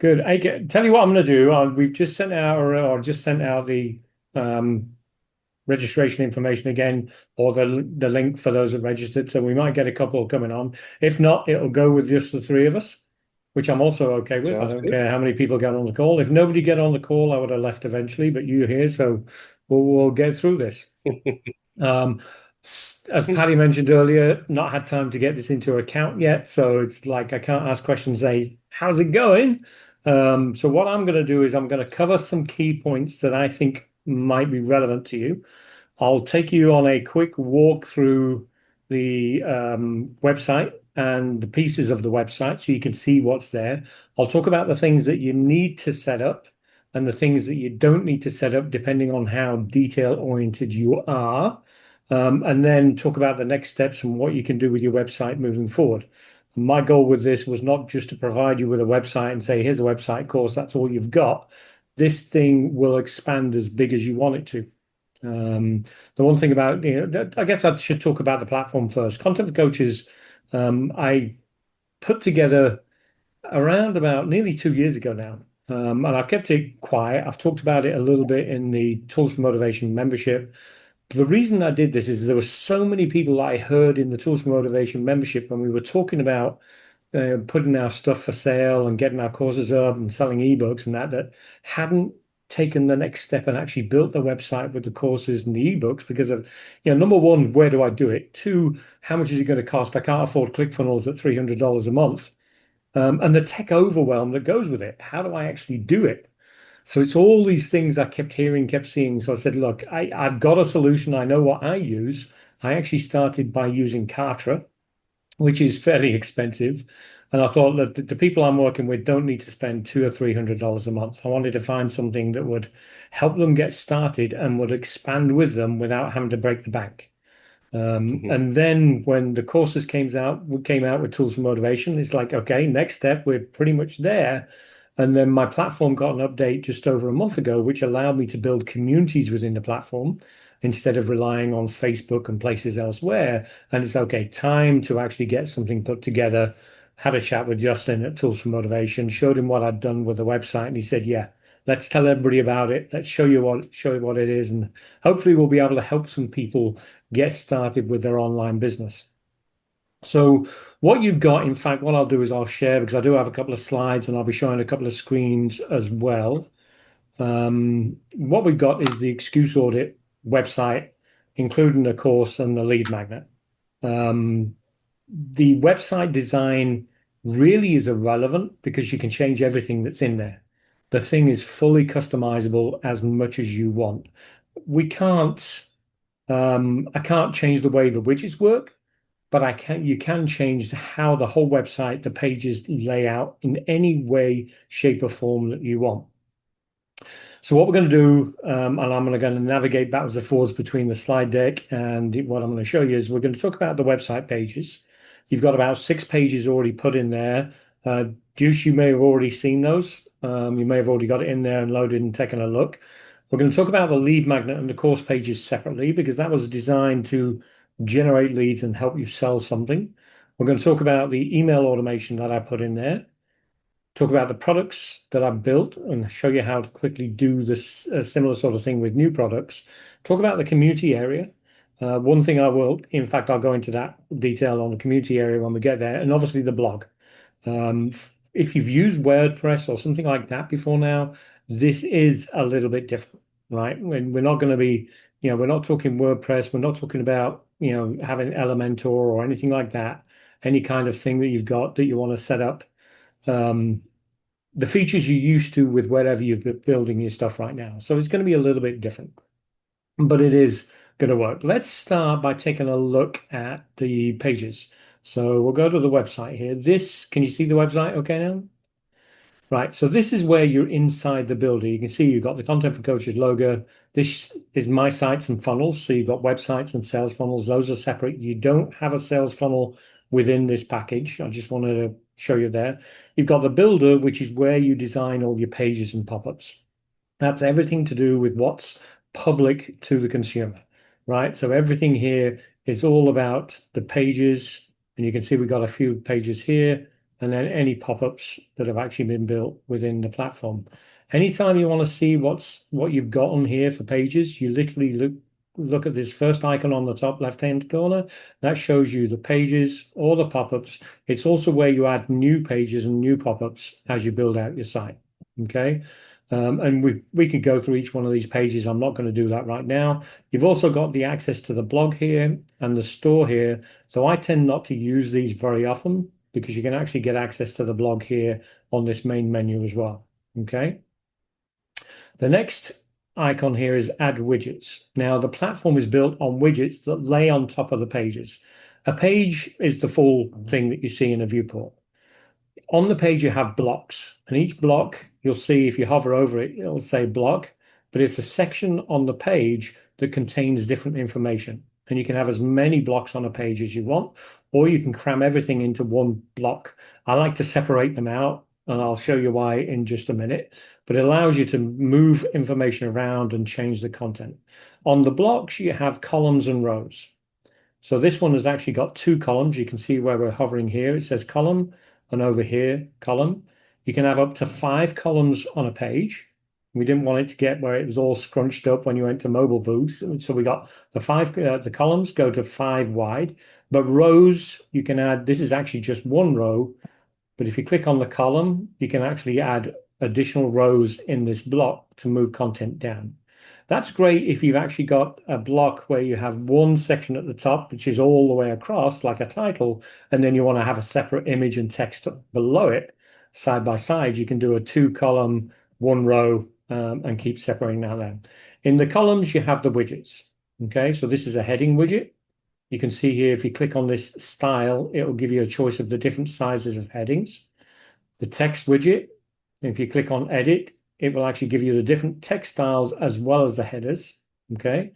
Good. Tell you what I'm going to do. We've just sent out, or just sent out the um, registration information again, or the link for those that registered. So we might get a couple coming on. If not, it'll go with just the three of us, which I'm also okay with. I Sounds don't good. care how many people get on the call. If nobody get on the call, I would have left eventually, but you're here, so we'll get through this. Um, as Patty mentioned earlier, not had time to get this into account yet, so it's like I can't ask questions, say, how's it going? So what I'm going to do is I'm going to cover some key points that I think might be relevant to you. I'll take you on a quick walk through the website and the pieces of the website so you can see what's there. I'll talk about the things that you need to set up and the things that you don't need to set up, depending on how detail oriented you are. And then talk about the next steps and what you can do with your website moving forward. My goal with this was not just to provide you with a website and say, here's a website course, that's all you've got. This thing will expand as big as you want it to. The one thing about, I guess I should talk about the platform first. Content for Coaches, I put together around about nearly 2 years ago now. And I've kept it quiet. I've talked about it a little bit in the Tools for Motivation membership. But the reason I did this is there were so many people I heard in the Tools for Motivation membership when we were talking about putting our stuff for sale and getting our courses up and selling ebooks and that hadn't taken the next step and actually built the website with the courses and the ebooks because of, number one, where do I do it? Two, how much is it going to cost? I can't afford ClickFunnels at $300 a month. And the tech overwhelm that goes with it. How do I actually do it? So it's all these things I kept hearing, kept seeing. So I said, look, I've got a solution. I know what I use. I actually started by using Kartra, which is fairly expensive. And I thought that the people I'm working with don't need to spend $200 or $300 a month. I wanted to find something that would help them get started and would expand with them without having to break the bank. Mhm. And then when the courses came out with Tools for Motivation, it's like, okay, next step, we're pretty much there. And then my platform got an update just over a month ago, which allowed me to build communities within the platform instead of relying on Facebook and places elsewhere. And it's okay, time to actually get something put together. Had a chat with Justin at Tools for Motivation, showed him what I'd done with the website, and he said, yeah, let's tell everybody about it. Let's show you what it is, and hopefully we'll be able to help some people get started with their online business. So what you've got, in fact, what I'll do is I'll share because I do have a couple of slides and I'll be showing a couple of screens as well. What we've got is the excuse audit website, including the course and the lead magnet. Um, the website design really is irrelevant because you can change everything that's in there. The thing is fully customizable as much as you want. We can't I can't change the way the widgets work, but you can change how the whole website, the pages lay out in any way, shape, or form that you want. So what we're going to do, and I'm going to navigate backwards and forwards between the slide deck and what I'm going to show you is we're going to talk about the website pages. You've got about 6 pages already put in there. Deuce, you may have already seen those. You may have already got it in there and loaded and taken a look. We're going to talk about the lead magnet and the course pages separately because that was designed to generate leads and help you sell something. We're going to talk about the email automation that I put in there, talk about the products that I've built and show you how to quickly do this similar sort of thing with new products. Talk about the community area. One thing I will, in fact, I'll go into that detail on the community area when we get there, and obviously the blog. Um, if you've used WordPress or something like that before now, this is a little bit different, right? We're not going to be, we're not talking WordPress. We're not talking about, having Elementor or anything like that. Any kind of thing that you've got that you want to set up. Um, the features you're used to with wherever you're building your stuff right now. So it's going to be a little bit different, but it is going to work. Let's start by taking a look at the pages. So we'll go to the website here. Can you see the website okay now? Right, so this is where you're inside the builder. You can see you've got the Content for Coaches logo. This is My Sites and Funnels. So you've got websites and sales funnels. Those are separate. You don't have a sales funnel within this package. I just wanted to show you there. You've got the builder, which is where you design all your pages and pop-ups. That's everything to do with what's public to the consumer, right? So everything here is all about the pages, and you can see we've got a few pages here and then any pop-ups that have actually been built within the platform. Anytime you want to see what you've got on here for pages, you literally look at this first icon on the top left-hand corner. That shows you the pages or the pop-ups. It's also where you add new pages and new pop-ups as you build out your site. Okay. And we could go through each one of these pages. I'm not going to do that right now. You've also got the access to the blog here and the store here. So I tend not to use these very often because you can actually get access to the blog here on this main menu as well. Okay. The next icon here is add widgets. Now the platform is built on widgets that lay on top of the pages. A page is the full thing that you see in a viewport. On the page, you have blocks, and each block, you'll see if you hover over it, it'll say block, but it's a section on the page that contains different information. And you can have as many blocks on a page as you want, or you can cram everything into one block. I like to separate them out, and I'll show you why in just a minute, but it allows you to move information around and change the content. On the blocks, you have columns and rows. So this one has actually got two columns. You can see where we're hovering here. It says column, and over here, column. You can have up to 5 columns on a page. We didn't want it to get where it was all scrunched up when you went to mobile booths. So we got the columns go to 5 wide, but rows you can add. This is actually just one row, but if you click on the column, you can actually add additional rows in this block to move content down. That's great if you've actually got a block where you have one section at the top, which is all the way across, like a title, and then you want to have a separate image and text below it, side by side. You can do a 2-column, 1 row, and keep separating that then. In the columns, you have the widgets. Okay, so this is a heading widget. You can see here, if you click on this style, it will give you a choice of the different sizes of headings. The text widget, if you click on edit, it will actually give you the different text styles as well as the headers. Okay.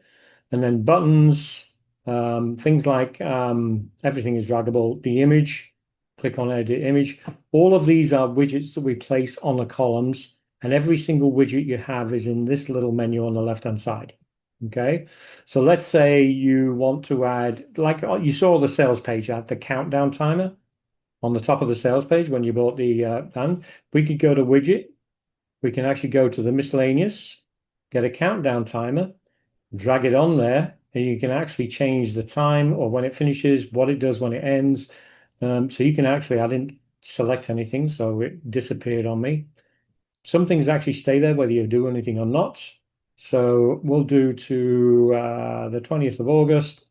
And then buttons, things like everything is draggable. The image, click on edit image. All of these are widgets that we place on the columns, and every single widget you have is in this little menu on the left-hand side. Okay. So let's say you want to add, like you saw the sales page, at the countdown timer on the top of the sales page when you bought the plan. We could go to widget. We can actually go to the miscellaneous, get a countdown timer, drag it on there, and you can actually change the time or when it finishes, what it does when it ends. So you can actually, I didn't select anything, so it disappeared on me. Some things actually stay there whether you do anything or not. So we'll do to the 20th of August.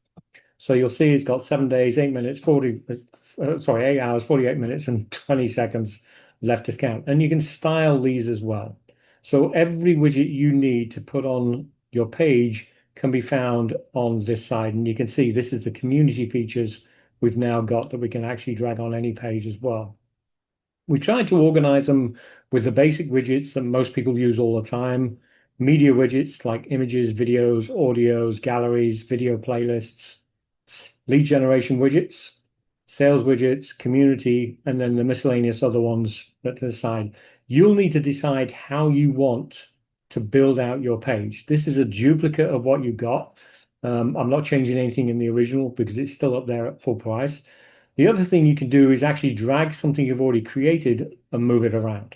So you'll see it's got 7 days, 8 minutes, 8 hours, 48 minutes and 20 seconds left to count. And you can style these as well. So every widget you need to put on your page can be found on this side. And you can see this is the community features we've now got that we can actually drag on any page as well. We tried to organize them with the basic widgets that most people use all the time. Media widgets like images, videos, audios, galleries, video playlists, lead generation widgets, sales widgets, community, and then the miscellaneous other ones at the side. You'll need to decide how you want to build out your page. This is a duplicate of what you got. I'm not changing anything in the original because it's still up there at full price. The other thing you can do is actually drag something you've already created and move it around.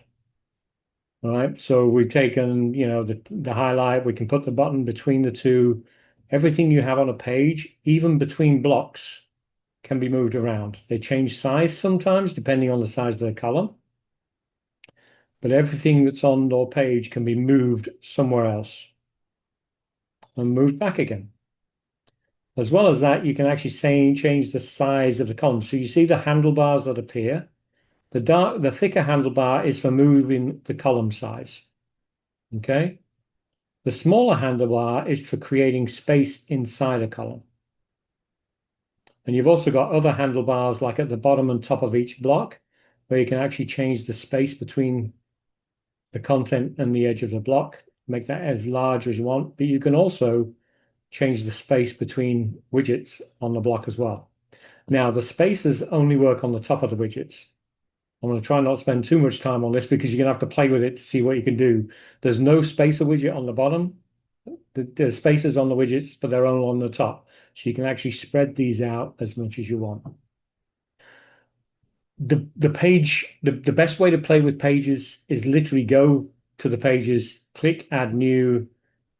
All right, so we've taken, the highlight, we can put the button between the two. Everything you have on a page, even between blocks, can be moved around. They change size sometimes depending on the size of the column, but everything that's on your page can be moved somewhere else and moved back again. As well as that, you can actually change the size of the column. So you see the handlebars that appear. The thicker handlebar is for moving the column size. Okay. The smaller handlebar is for creating space inside a column. And you've also got other handlebars like at the bottom and top of each block, where you can actually change the space between the content and the edge of the block, make that as large as you want. But you can also change the space between widgets on the block as well. Now, the spaces only work on the top of the widgets. I'm going to try not to spend too much time on this because you're going to have to play with it to see what you can do. There's no spacer widget on the bottom. There's spaces on the widgets, but they're only on the top. So you can actually spread these out as much as you want. The best way to play with pages is literally go to the pages, click add new,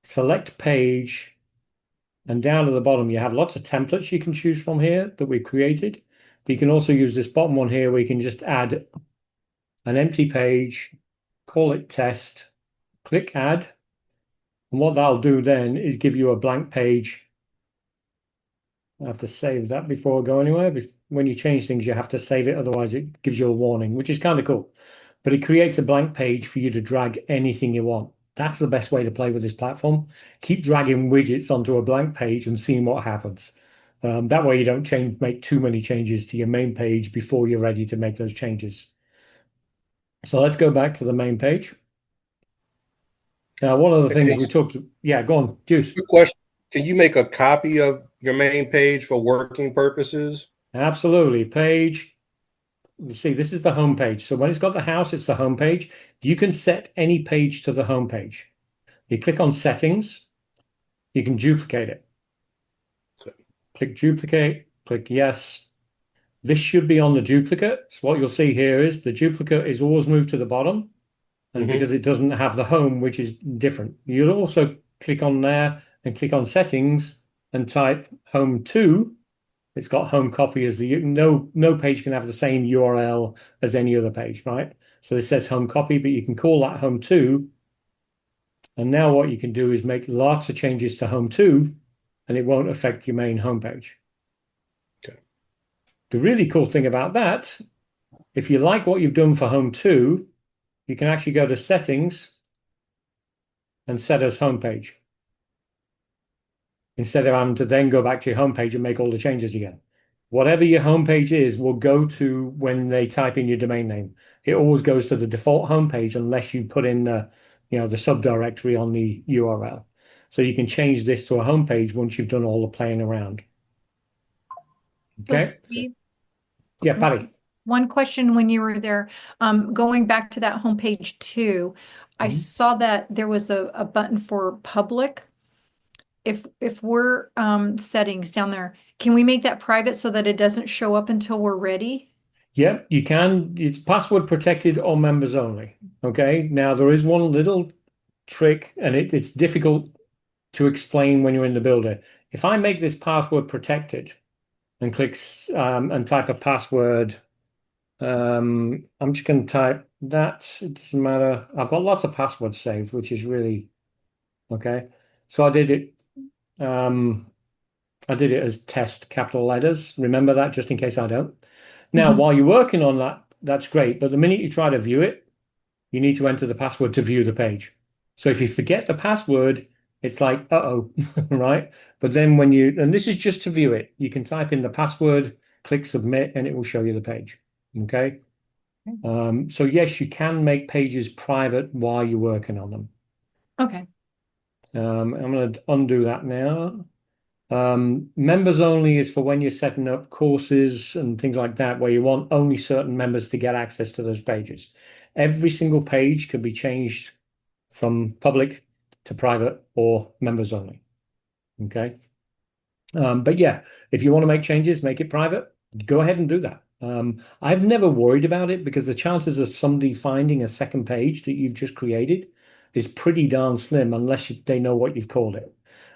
select page, and down at the bottom you have lots of templates you can choose from here that we've created. But you can also use this bottom one here where you can just add an empty page, call it test, click add, and what that'll do then is give you a blank page. I have to save that before I go anywhere. When you change things, you have to save it, otherwise it gives you a warning, which is kind of cool. But it creates a blank page for you to drag anything you want. That's the best way to play with this platform. Keep dragging widgets onto a blank page and seeing what happens. That way you don't make too many changes to your main page before you're ready to make those changes. So let's go back to the main page. Now, one of the things we talked to, yeah, go on, Juice. Good question. Can you make a copy of your main page for working purposes? Absolutely. Page. You see, this is the home page. So when it's got the house, it's the home page. You can set any page to the home page. You click on settings, you can duplicate it. Click duplicate, click yes. This should be on the duplicate. So what you'll see here is the duplicate is always moved to the bottom, and because it doesn't have the home, which is different. You'll also click on there and click on settings and type home to. It's got home copy as the no page can have the same URL as any other page, right? So this says home copy, but you can call that home to. And now what you can do is make lots of changes to home to, and it won't affect your main homepage. Okay. The really cool thing about that, if you like what you've done for home to, you can actually go to settings and set as homepage, instead of having to then go back to your homepage and make all the changes again. Whatever your homepage is will go to when they type in your domain name. It always goes to the default homepage unless you put in the subdirectory on the URL. So you can change this to a homepage once you've done all the playing around. So Okay. Steve, Yeah, Patty. one question when you were there, going back to that homepage too, I saw that there was a button for public. If we're settings down there, can we make that private so that it doesn't show up until we're ready? Yep, you can. It's password protected or members only. Okay. Now there is one little trick, and it's difficult to explain when you're in the builder. If I make this password protected and clicks and type a password, I'm just going to type that. It doesn't matter. I've got lots of passwords saved, which is really okay. So I did it. I did it as test capital letters. Remember that just in case I don't. Now, while you're working on that, that's great. But the minute you try to view it, you need to enter the password to view the page. So if you forget the password, it's like, uh-oh, right? But then and this is just to view it, you can type in the password, click submit, and it will show you the page. Okay. So yes, you can make pages private while you're working on them. Okay. I'm going to undo that now. Members only is for when you're setting up courses and things like that, where you want only certain members to get access to those pages. Every single page can be changed from public to private or members only. Okay. But yeah, if you want to make changes, make it private, go ahead and do that. I've never worried about it because the chances of somebody finding a second page that you've just created is pretty darn slim unless they know what you've called it.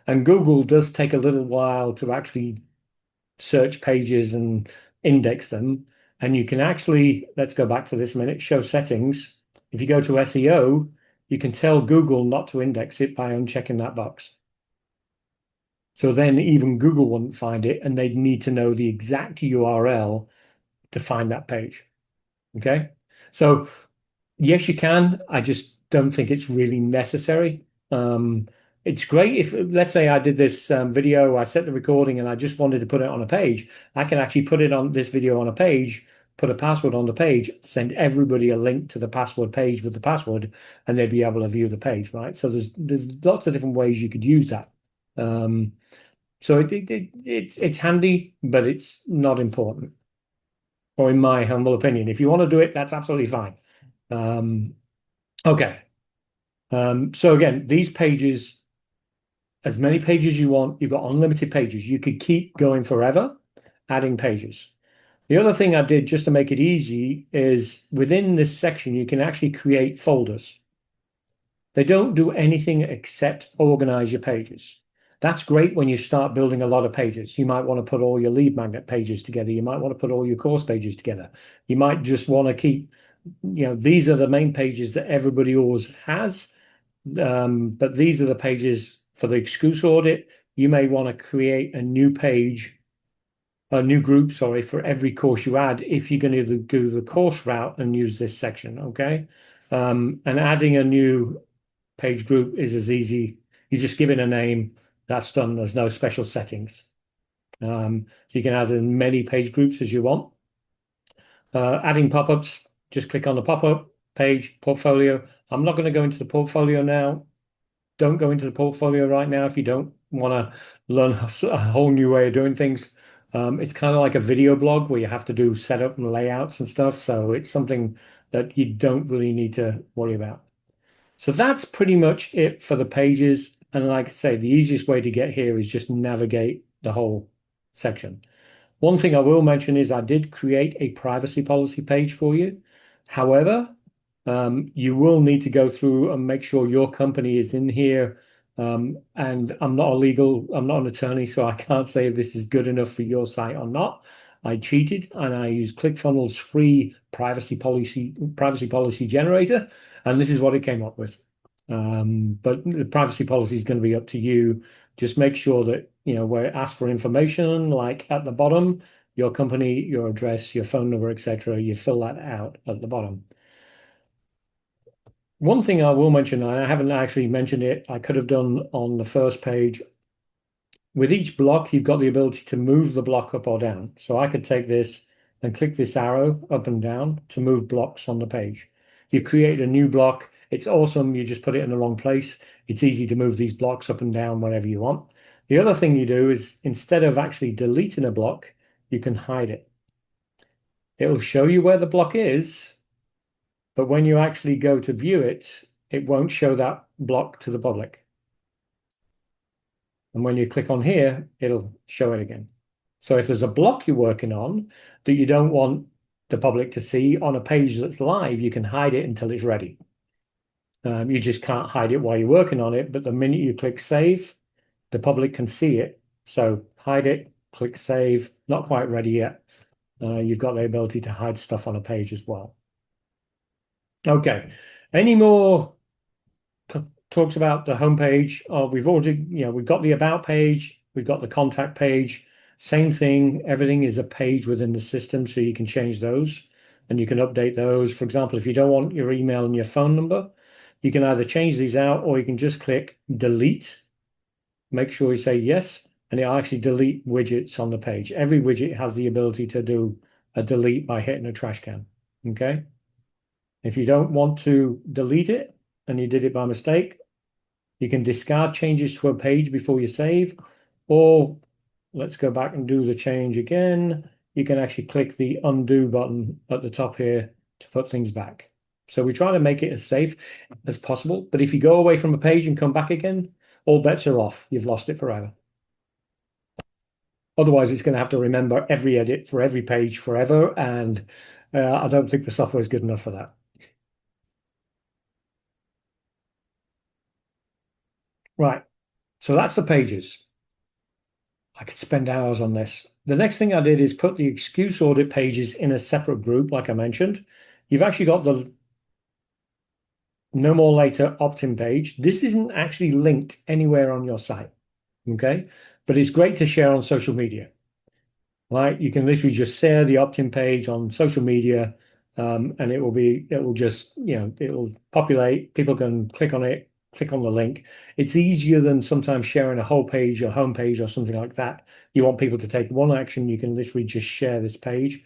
And Google does take a little while to actually search pages and index them. And you can actually, let's go back to this minute, show settings. If you go to SEO, you can tell Google not to index it by unchecking that box. So then even Google wouldn't find it, and they'd need to know the exact URL to find that page. Okay. So yes, you can. I just don't think it's really necessary. It's great if, let's say I did this video, I set the recording and I just wanted to put it on a page. I can actually put it on this video on a page, put a password on the page, send everybody a link to the password page with the password, and they'd be able to view the page, right? So there's lots of different ways you could use that. So it's handy, but it's not important. Or in my humble opinion, if you want to do it, that's absolutely fine. Okay. So again, these pages, as many pages you want, you've got unlimited pages. You could keep going forever, adding pages. The other thing I did just to make it easy is within this section, you can actually create folders. They don't do anything except organize your pages. That's great when you start building a lot of pages. You might want to put all your lead magnet pages together. You might want to put all your course pages together. You might just want to keep, these are the main pages that everybody always has. But these are the pages for the excuse audit. You may want to create a new page, a new group, sorry, for every course you add if you're going to do the course route and use this section, okay? And adding a new page group is as easy. You just give it a name. That's done. There's no special settings. You can add as many page groups as you want. Adding pop-ups, just click on the pop-up page, portfolio. I'm not going to go into the portfolio now. Don't go into the portfolio right now if you don't want to learn a whole new way of doing things. It's kind of like a video blog where you have to do setup and layouts and stuff. So it's something that you don't really need to worry about. So that's pretty much it for the pages. And like I say, the easiest way to get here is just navigate the whole section. One thing I will mention is I did create a privacy policy page for you. However, you will need to go through and make sure your company is in here. And I'm not an attorney, so I can't say if this is good enough for your site or not. I cheated and I used ClickFunnels' free privacy policy generator, and this is what it came up with. But the privacy policy is going to be up to you. Just make sure that, where it asks for information, like at the bottom, your company, your address, your phone number, etc., you fill that out at the bottom. One thing I will mention, and I haven't actually mentioned it, I could have done on the first page. With each block, you've got the ability to move the block up or down. So I could take this and click this arrow up and down to move blocks on the page. You've created a new block. It's awesome. You just put it in the wrong place. It's easy to move these blocks up and down wherever you want. The other thing you do is instead of actually deleting a block, you can hide it. It'll show you where the block is, but when you actually go to view it, it won't show that block to the public. And when you click on here, it'll show it again. So if there's a block you're working on that you don't want the public to see on a page that's live, you can hide it until it's ready. You just can't hide it while you're working on it, but the minute you click save, the public can see it. So hide it, click save, not quite ready yet. You've got the ability to hide stuff on a page as well. Okay, any more talks about the homepage? We've already, we've got the about page, we've got the contact page. Same thing, everything is a page within the system, so you can change those and you can update those. For example, if you don't want your email and your phone number, you can either change these out or you can just click delete. Make sure you say yes, and it'll actually delete widgets on the page. Every widget has the ability to do a delete by hitting a trash can. Okay. If you don't want to delete it and you did it by mistake, you can discard changes to a page before you save, or let's go back and do the change again. You can actually click the undo button at the top here to put things back. So we try to make it as safe as possible. But if you go away from a page and come back again, all bets are off. You've lost it forever. Otherwise, it's going to have to remember every edit for every page forever. And I don't think the software is good enough for that. Right. So that's the pages. I could spend hours on this. The next thing I did is put the excuse audit pages in a separate group, like I mentioned. You've actually got the no more later opt-in page. This isn't actually linked anywhere on your site, okay? But it's great to share on social media, right? You can literally just share the opt-in page on social media, and it will just, it'll populate. People can click on it, click on the link. It's easier than sometimes sharing a whole page or homepage or something like that. You want people to take one action, you can literally just share this page.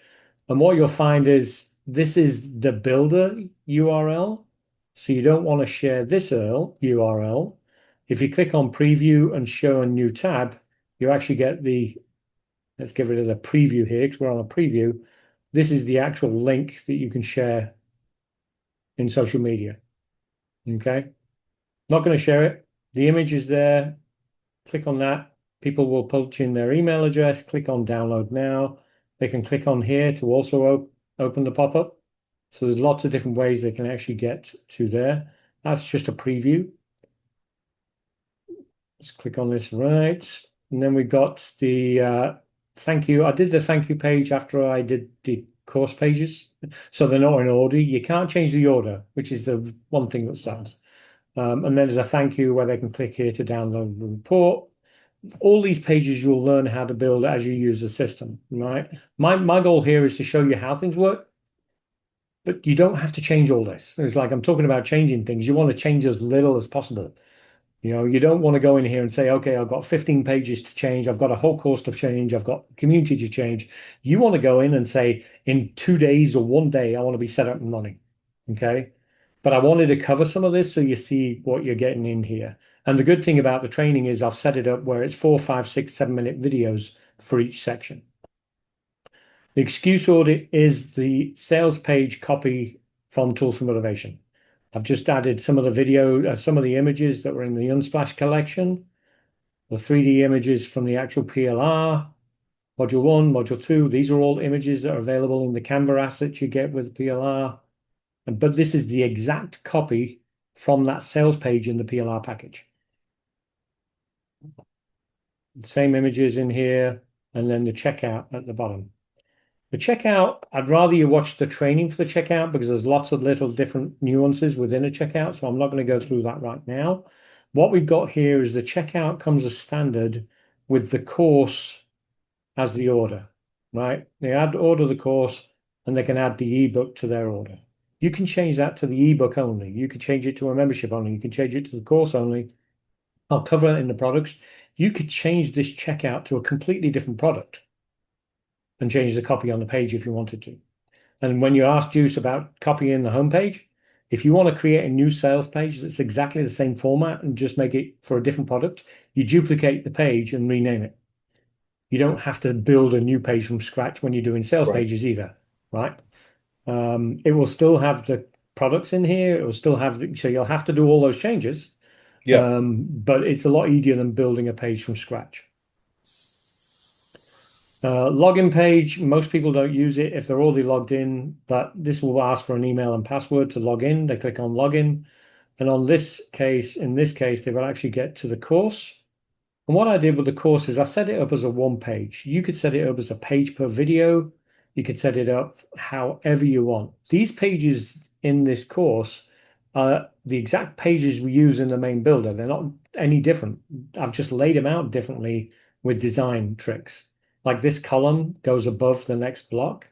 And what you'll find is this is the builder URL. So you don't want to share this URL. If you click on preview and show a new tab, you actually get let's get rid of the preview here because we're on a preview. This is the actual link that you can share in social media. Okay. Not going to share it. The image is there. Click on that. People will punch in their email address. Click on download now. They can click on here to also open the pop-up. So there's lots of different ways they can actually get to there. That's just a preview. Let's click on this right. And then we got the thank you. I did the thank you page after I did the course pages. So they're not in order. You can't change the order, which is the one thing that sucks. And then there's a thank you where they can click here to download the report. All these pages you'll learn how to build as you use the system, right? My goal here is to show you how things work, but you don't have to change all this. It's like I'm talking about changing things. You want to change as little as possible. You don't want to go in here and say, okay, I've got 15 pages to change. I've got a whole course to change. I've got community to change. You want to go in and say, in 2 days or one day, I want to be set up and running. Okay. But I wanted to cover some of this so you see what you're getting in here. And the good thing about the training is I've set it up where it's 4, 5, 6, 7 minute videos for each section. The excuse audit is the sales page copy from Tools for Motivation. I've just added some of the video, some of the images that were in the Unsplash collection, the 3D images from the actual PLR, Module 1, Module 2. These are all images that are available in the Canva assets you get with the PLR. But this is the exact copy from that sales page in the PLR package. Same images in here, and then the checkout at the bottom. The checkout, I'd rather you watch the training for the checkout because there's lots of little different nuances within a checkout. So I'm not going to go through that right now. What we've got here is the checkout comes as standard with the course as the order, right? They order the course and they can add the ebook to their order. You can change that to the ebook only. You can change it to a membership only. You can change it to the course only. I'll cover it in the products. You could change this checkout to a completely different product and change the copy on the page if you wanted to. And when you ask Juice about copying the homepage, if you want to create a new sales page that's exactly the same format and just make it for a different product, you duplicate the page and rename it. You don't have to build a new page from scratch when you're doing sales pages either, right? It will still have the products in here. It will still have, so you'll have to do all those changes. Yeah. But it's a lot easier than building a page from scratch. Login page, most people don't use it if they're already logged in, but this will ask for an email and password to log in. They click on login. And in this case, they will actually get to the course. And what I did with the course is I set it up as a one page. You could set it up as a page per video. You could set it up however you want. These pages in this course are the exact pages we use in the main builder. They're not any different. I've just laid them out differently with design tricks. Like this column goes above the next block.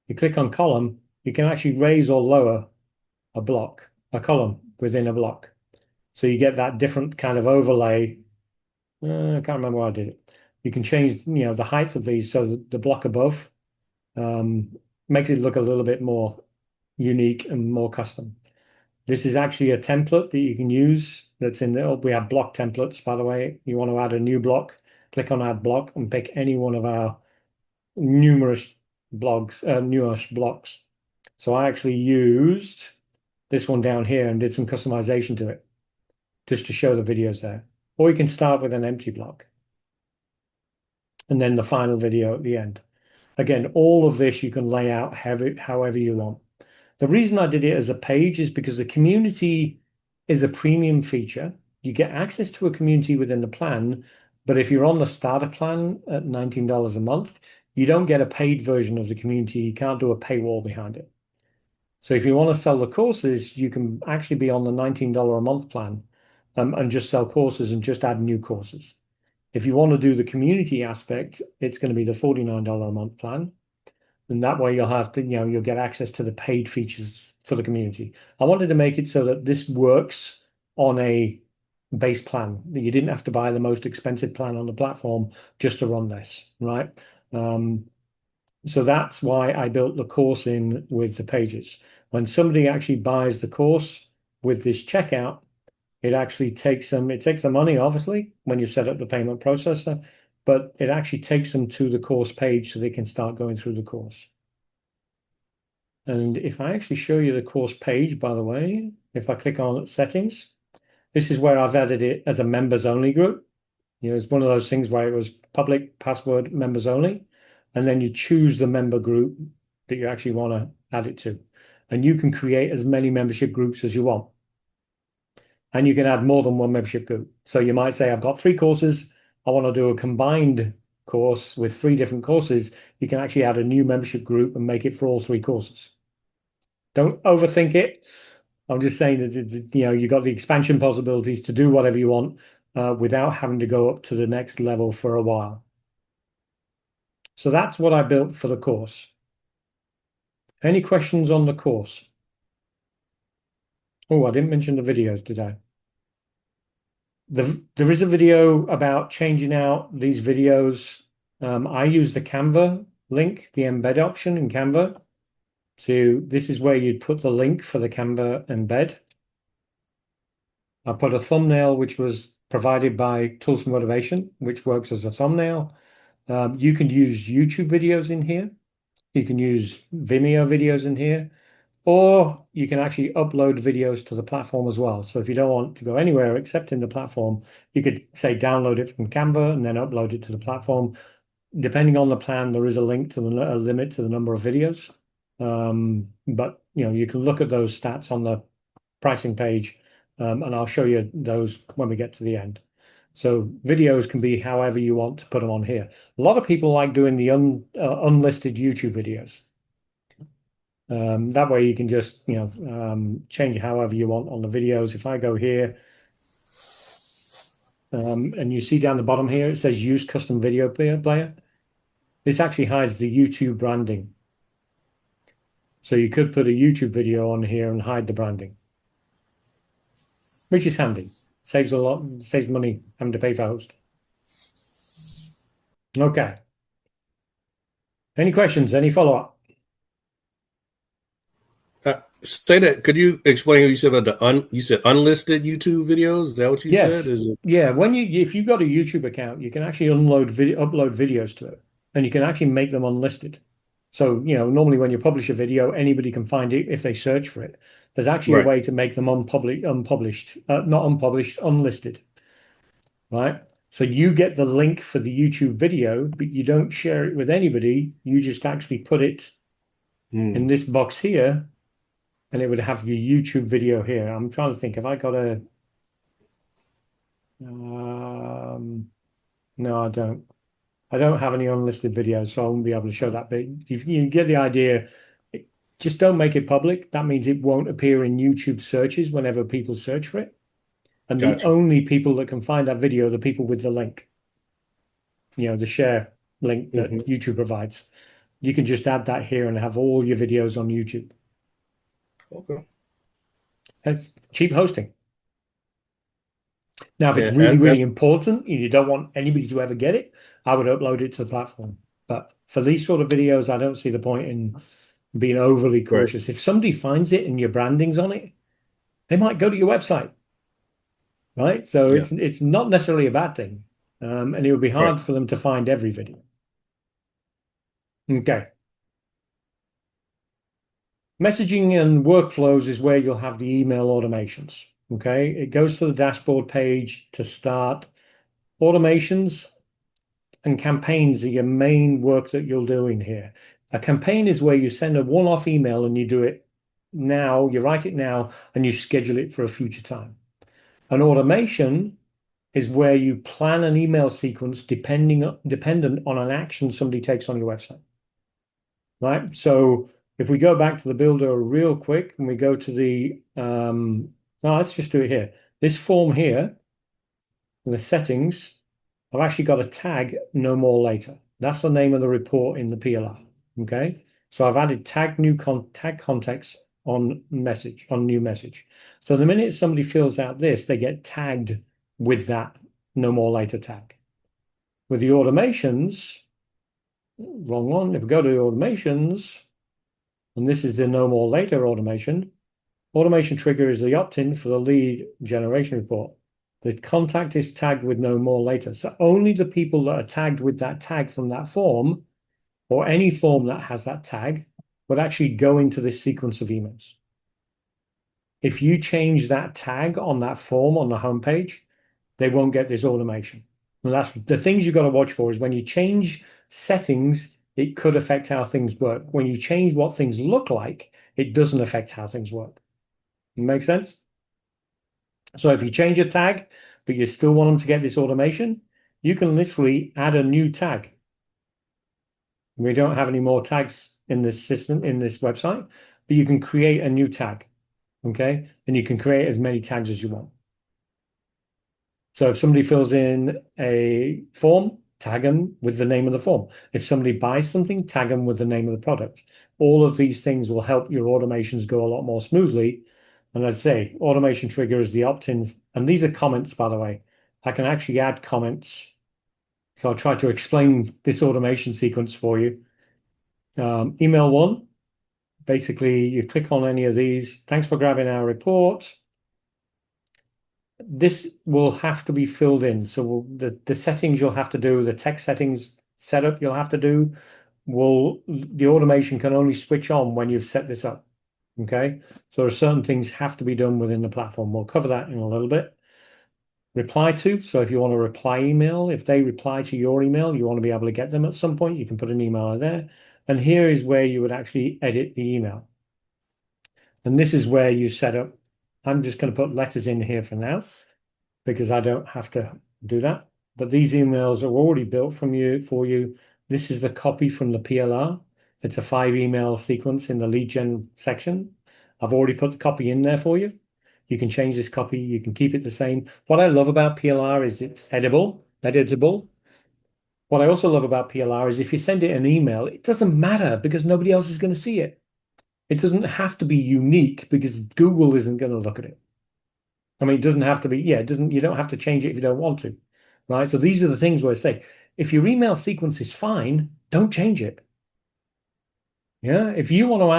You click on column, you can actually raise or lower a column within a block. So you get that different kind of overlay. I can't remember why I did it. You can change, the height of these so that the block above makes it look a little bit more unique and more custom. This is actually a template that you can use that's in there. We have block templates, by the way. You want to add a new block, click on add block and pick any one of our numerous blocks. So I actually used this one down here and did some customization to it just to show the videos there. Or you can start with an empty block and then the final video at the end. Again, all of this you can lay out however you want. The reason I did it as a page is because the community is a premium feature. You get access to a community within the plan, but if you're on the starter plan at $19 a month, you don't get a paid version of the community. You can't do a paywall behind it. So if you want to sell the courses, you can actually be on the $19 a month plan and just sell courses and just add new courses. If you want to do the community aspect, it's going to be the $49 a month plan. And that way you'll get access to the paid features for the community. I wanted to make it so that this works on a base plan, that you didn't have to buy the most expensive plan on the platform just to run this, right? So that's why I built the course in with the pages. When somebody actually buys the course with this checkout, it actually takes them money, obviously, when you set up the payment processor, but it actually takes them to the course page so they can start going through the course. And if I actually show you the course page, by the way, if I click on settings, this is where I've added it as a members only group. It's one of those things where it was public password members only. and then you choose the member group that you actually want to add it to. And you can create as many membership groups as you want. And you can add more than one membership group. So you might say, I've got 3 courses. I want to do a combined course with 3 different courses. You can actually add a new membership group and make it for all 3 courses. Don't overthink it. I'm just saying that, you've got the expansion possibilities to do whatever you want without having to go up to the next level for a while. So that's what I built for the course. Any questions on the course? Oh, I didn't mention the videos, did I? There is a video about changing out these videos. I use the Canva link, the embed option in Canva. So this is where you'd put the link for the Canva embed. I put a thumbnail which was provided by Tools for Motivation, which works as a thumbnail. You can use YouTube videos in here. You can use Vimeo videos in here, or you can actually upload videos to the platform as well. So if you don't want to go anywhere except in the platform, you could say download it from Canva and then upload it to the platform. Depending on the plan, there is a link to a limit to the number of videos. But you can look at those stats on the pricing page, and I'll show you those when we get to the end. So videos can be however you want to put them on here. A lot of people like doing the unlisted YouTube videos. That way you can just change it however you want on the videos. If I go here, and you see down the bottom here, it says use custom video player. This actually hides the YouTube branding. So you could put a YouTube video on here and hide the branding, which is handy. Saves a lot, saves money having to pay for host. Okay. Any questions? Any follow-up? Say that. Could you explain what you said about you said unlisted YouTube videos? Is that what you Yes. said? Is it? Yeah. If you've got a YouTube account, you can actually upload videos to it, and you can actually make them unlisted. So, normally when you publish a video, anybody can find it if they search for it. There's actually a Right. way to make them not unpublished, unlisted, right? So you get the link for the YouTube video, but you don't share it with anybody. You just actually put it in this box here, and it would have your YouTube video here. I'm trying to think, have I got a no, I don't. I don't have any unlisted videos, so I won't be able to show that. But you get the idea. Just don't make it public. That means it won't appear in YouTube searches whenever people search for it. And the Gotcha. only people that can find that video are the people with the link, the share link that YouTube provides. You can just add that here and have all your videos on YouTube. Okay. It's cheap hosting. Now, if it's Yeah, really, really that's important and you don't want anybody to ever get it, I would upload it to the platform. But for these sort of videos, I don't see the point in being overly right. cautious. If somebody finds it and your branding's on it, they might go to your website, right? So Yeah. it's not necessarily a bad thing. And it would be Right. hard for them to find every video. Okay. Messaging and workflows is where you'll have the email automations. Okay. It goes to the dashboard page to start. Automations and campaigns are your main work that you're doing here. A campaign is where you send a one-off email and you do it now, you write it now, and you schedule it for a future time. An automation is where you plan an email sequence dependent on an action somebody takes on your website. Right? So if we go back to the builder real quick and we go to the let's just do it here. This form here, in the settings, I've actually got a tag no more later. That's the name of the report in the PLR. Okay. So I've added tag context on new message. So the minute somebody fills out this, they get tagged with that no more later tag. With the automations, wrong one. If we go to the automations, and this is the no more later automation trigger is the opt-in for the lead generation report. The contact is tagged with no more later. So only the people that are tagged with that tag from that form or any form that has that tag would actually go into this sequence of emails. If you change that tag on that form on the homepage, they won't get this automation. And that's the things you've got to watch for is when you change settings it could affect how things work. When you change what things look like, it doesn't affect how things work. Make sense? So if you change a tag, but you still want them to get this automation, you can literally add a new tag. We don't have any more tags in this system, in this website, but you can create a new tag, okay? And you can create as many tags as you want. So if somebody fills in a form, tag them with the name of the form. If somebody buys something, tag them with the name of the product. All of these things will help your automations go a lot more smoothly. And as I say, automation trigger is the opt-in. And these are comments, by the way. I can actually add comments. So I'll try to explain this automation sequence for you. Email one, basically you click on any of these. Thanks for grabbing our report. This will have to be filled in. So the settings you'll have to do, the text settings setup you'll have to do, the automation can only switch on when you've set this up. Okay. So there are certain things have to be done within the platform. We'll cover that in a little bit. Reply to. So if you want to reply email, if they reply to your email, you want to be able to get them at some point, you can put an email there. And here is where you would actually edit the email. And this is where you set up. I'm just going to put letters in here for now because I don't have to do that. But these emails are already built for you. This is the copy from the PLR. It's a 5 email sequence in the lead gen section. I've already put the copy in there for you. You can change this copy. You can keep it the same. What I love about PLR is it's editable. What I also love about PLR is if you send it an email, it doesn't matter because nobody else is going to see it. It doesn't have to be unique because Google isn't going to look at it. I mean, it doesn't have to be, yeah, it doesn't, you don't have to change it if you don't want to, right? So these are the things where I say, if your email sequence is fine, don't change it. Yeah. If you want to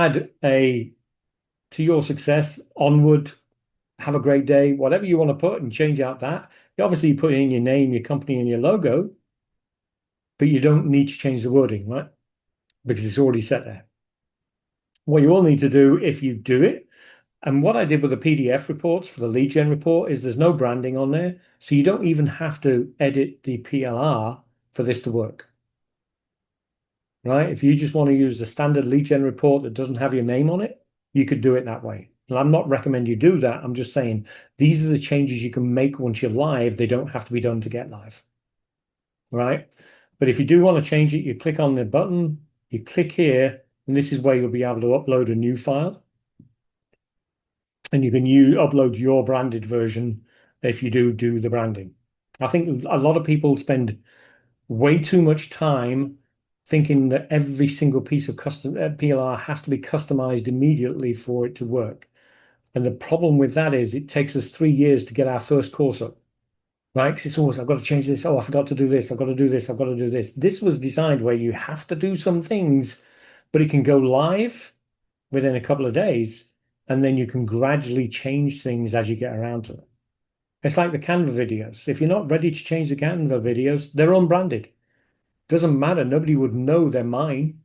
add to your success, onward, have a great day, whatever you want to put and change out that, obviously you put in your name, your company and your logo, but you don't need to change the wording, right? Because it's already set there. What you will need to do if you do it, and what I did with the PDF reports for the lead gen report is there's no branding on there. So you don't even have to edit the PLR for this to work, right? If you just want to use the standard lead gen report that doesn't have your name on it, you could do it that way. And I'm not recommending you do that. I'm just saying these are the changes you can make once you're live. They don't have to be done to get live, right? But if you do want to change it, you click on the button, you click here, and this is where you'll be able to upload a new file. And you can upload your branded version if you do the branding. I think a lot of people spend way too much time thinking that every single piece of custom PLR has to be customized immediately for it to work. And the problem with that is it takes us 3 years to get our first course up, right? Because it's always, I've got to change this. Oh, I forgot to do this. I've got to do this. I've got to do this. This was designed where you have to do some things, but it can go live within a couple of days, and then you can gradually change things as you get around to it. It's like the Canva videos. If you're not ready to change the Canva videos, they're unbranded. Doesn't matter. Nobody would know they're mine,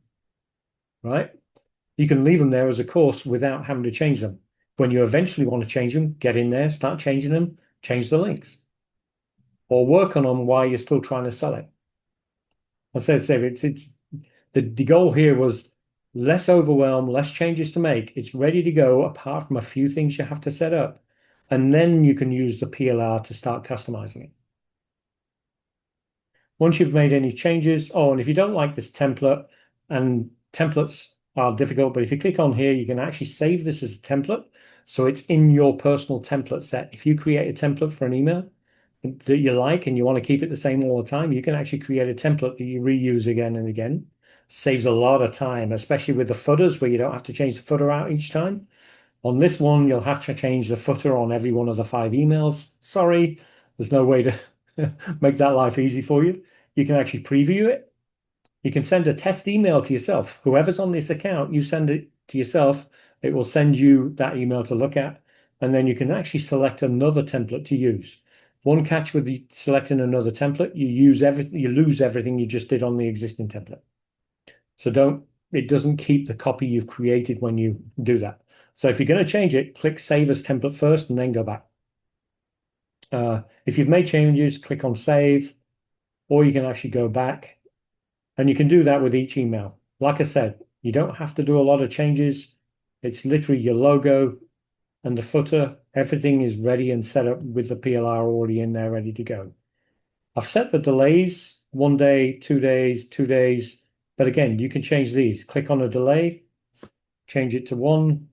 right? You can leave them there as a course without having to change them. When you eventually want to change them, get in there, start changing them, change the links, or work on them while you're still trying to sell it. I said, it's the goal here was less overwhelm, less changes to make. It's ready to go, apart from a few things you have to set up. And then you can use the PLR to start customizing it. Once you've made any changes, oh, and if you don't like this template, and templates are difficult, but if you click on here, you can actually save this as a template. So it's in your personal template set. If you create a template for an email that you like and you want to keep it the same all the time, you can actually create a template that you reuse again and again. Saves a lot of time, especially with the footers where you don't have to change the footer out each time. On this one, you'll have to change the footer on every one of the 5 emails. Sorry, there's no way to make that life easy for you. You can actually preview it. You can send a test email to yourself. Whoever's on this account, you send it to yourself. It will send you that email to look at. And then you can actually select another template to use. One catch with selecting another template, you lose everything you just did on the existing template. So it doesn't keep the copy you've created when you do that. So if you're going to change it, click Save as Template first and then go back. If you've made changes, click on Save, or you can actually go back And you can do that with each email. Like I said, you don't have to do a lot of changes. It's literally your logo and the footer. Everything is ready and set up with the PLR already in there, ready to go. I've set the delays 1 day, 2 days, 2 days. But again, you can change these. Click on a delay, change it to 1,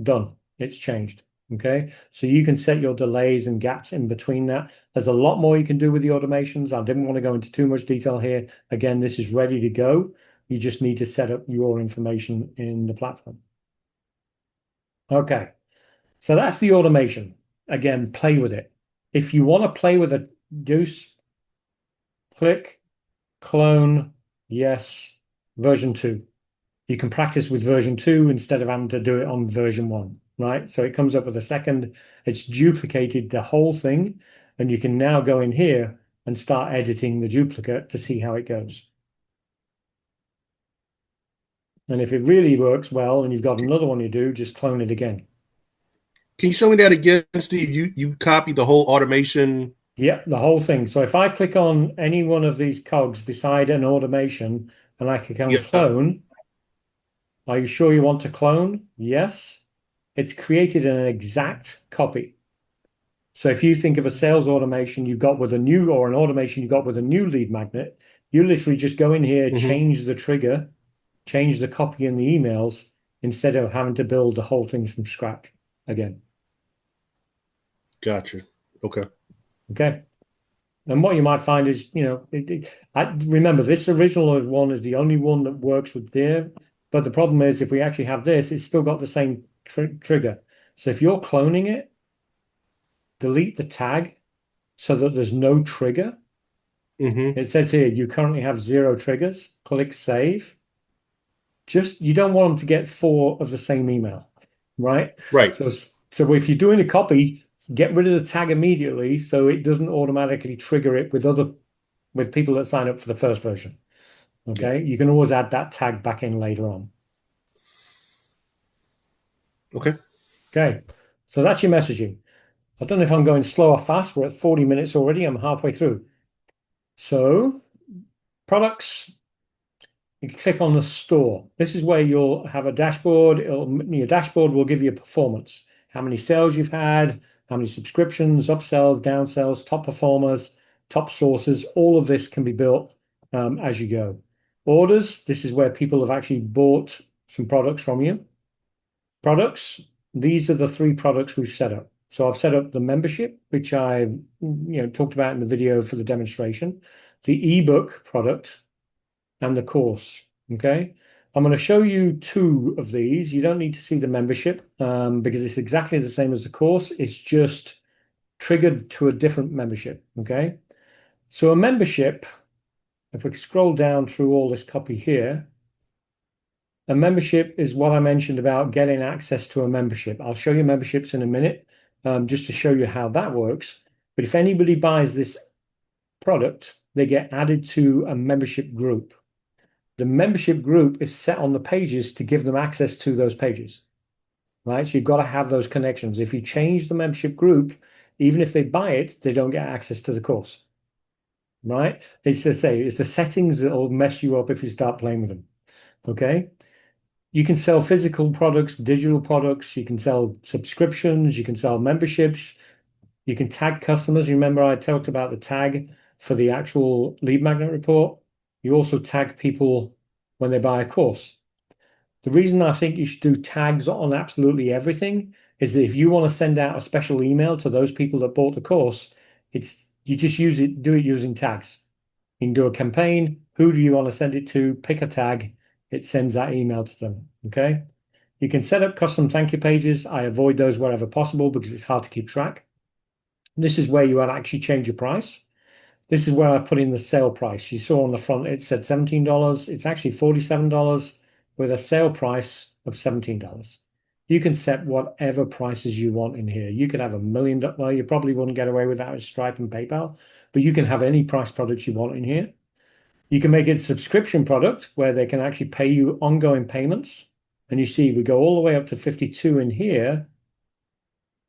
done. It's changed. Okay. So you can set your delays and gaps in between that. There's a lot more you can do with the automations. I didn't want to go into too much detail here. Again, this is ready to go. You just need to set up your information in the platform. Okay. So that's the automation. Again, play with it. If you want to play with a deuce, click, clone, yes, version 2. You can practice with version 2 instead of having to do it on version 1, right? So it comes up with a second, it's duplicated the whole thing, and you can now go in here and start editing the duplicate to see how it goes. And if it really works well and you've got another one you do, just clone it again. Can you show me that again, Steve? You copied the whole automation. Yep, the whole thing. So if I click on any one of these cogs beside an automation and I click on Yeah. clone, are you sure you want to clone? Yes. It's created an exact copy. So if you think of a sales automation you've got with a new or an automation you got with a new lead magnet, you literally just go in here, Hmm. change the trigger, change the copy in the emails instead of having to build the whole thing from scratch again. Gotcha. Okay. Okay. And what you might find is, I remember this original one is the only one that works with there. But the problem is, if we actually have this, it's still got the same trigger. So if you're cloning it, delete the tag so that there's no trigger. Hmm. It says here, you currently have 0 triggers. Click save. Just, you don't want them to get 4 of the same email, right? Right. So if you're doing a copy, get rid of the tag immediately so it doesn't automatically trigger it with people that sign up for the first version. Yeah. Okay. You can always add that tag back in later on. Okay. Okay. So that's your messaging. I don't know if I'm going slow or fast. We're at 40 minutes already. I'm halfway through. So products, you click on the store. This is where you'll have a dashboard. Your dashboard will give you performance, how many sales you've had, how many subscriptions, upsells, downsells, top performers, top sources. All of this can be built as you go. Orders, this is where people have actually bought some products from you. Products, these are the 3 products we've set up. So I've set up the membership, which I talked about in the video for the demonstration, the ebook product, and the course. Okay. I'm going to show you 2 of these. You don't need to see the membership because it's exactly the same as the course. It's just triggered to a different membership. Okay. So a membership, if we scroll down through all this copy here, a membership is what I mentioned about getting access to a membership. I'll show you memberships in a minute just to show you how that works. But if anybody buys this product, they get added to a membership group. The membership group is set on the pages to give them access to those pages, right? So you've got to have those connections. If you change the membership group, even if they buy it, they don't get access to the course, right? It's to say, it's the settings that will mess you up if you start playing with them, okay? You can sell physical products, digital products, you can sell subscriptions, you can sell memberships, you can tag customers. Remember, I talked about the tag for the actual lead magnet report. You also tag people when they buy a course. The reason I think you should do tags on absolutely everything is that if you want to send out a special email to those people that bought the course, you just do it using tags. You can do a campaign. Who do you want to send it to? Pick a tag. It sends that email to them. Okay. You can set up custom thank you pages. I avoid those wherever possible because it's hard to keep track. This is where you want to actually change your price. This is where I put in the sale price. You saw on the front it said $17. It's actually $47 with a sale price of $17. You can set whatever prices you want in here. You could have $1 million. Well, you probably wouldn't get away with that with Stripe and PayPal, but you can have any price products you want in here. You can make it a subscription product where they can actually pay you ongoing payments. And you see, we go all the way up to 52 in here.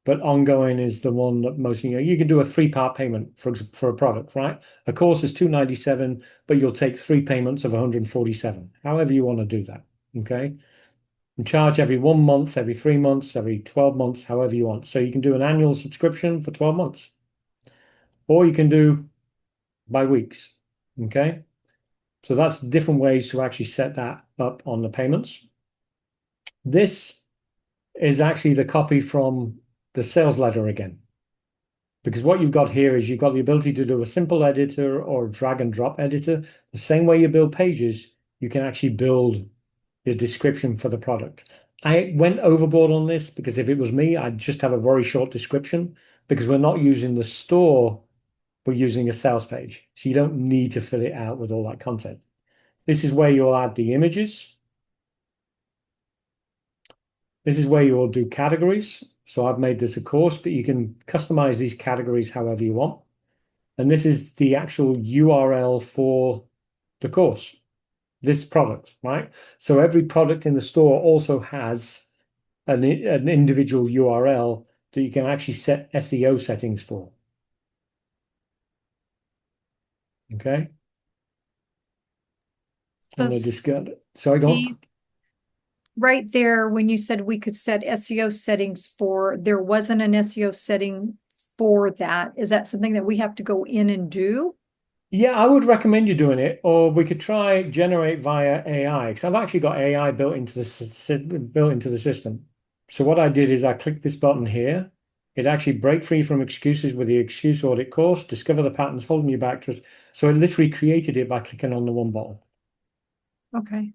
but ongoing is the one that most, you can do a three-part payment for a product, right? A course is 297, but you'll take three payments of 147, however you want to do that. Okay. And charge every 1 month, every 3 months, every 12 months, however you want. So you can do an annual subscription for 12 months, or you can do by weeks. Okay. So that's different ways to actually set that up on the payments. This is actually the copy from the sales letter again. Because what you've got here is you've got the ability to do a simple editor or a drag and drop editor. The same way you build pages, you can actually build your description for the product. I went overboard on this because if it was me, I'd just have a very short description because we're not using the store, we're using a sales page. So you don't need to fill it out with all that content. This is where you'll add the images. This is where you'll do categories. So I've made this a course, but you can customize these categories however you want. And this is the actual URL for the course, this product, right? So every product in the store also has an individual URL that you can actually set SEO settings for. Okay. So And I just got, sorry, go on. Steve, right there, when you said we could set SEO settings for, there wasn't an SEO setting for that. Is that something that we have to go in and do? Yeah, I would recommend you doing it, or we could try generate via AI because I've actually got AI built into the system. So what I did is I clicked this button here. It actually break free from excuses with the excuse audit course, discover the patterns holding you back. So it literally created it by clicking on the one button. Okay.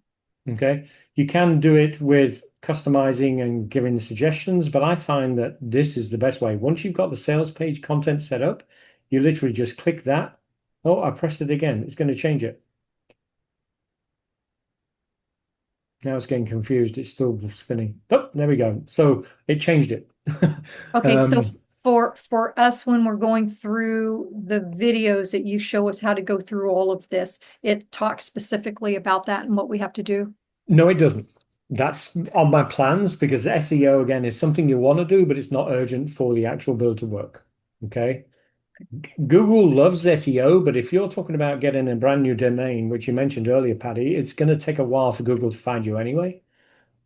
Okay. You can do it with customizing and giving suggestions, but I find that this is the best way. Once you've got the sales page content set up, you literally just click that. Oh, I pressed it again. It's going to change it. Now it's getting confused. It's still spinning. Oh, there we go. So it changed it. Okay, so for us, when we're going through the videos that you show us how to go through all of this, it talks specifically about that and what we have to do. No, it doesn't. That's on my plans because SEO again is something you want to do, but it's not urgent for the actual build to work. Okay. Google loves SEO, but if you're talking about getting a brand new domain, which you mentioned earlier, Paddy, it's going to take a while for Google to find you anyway.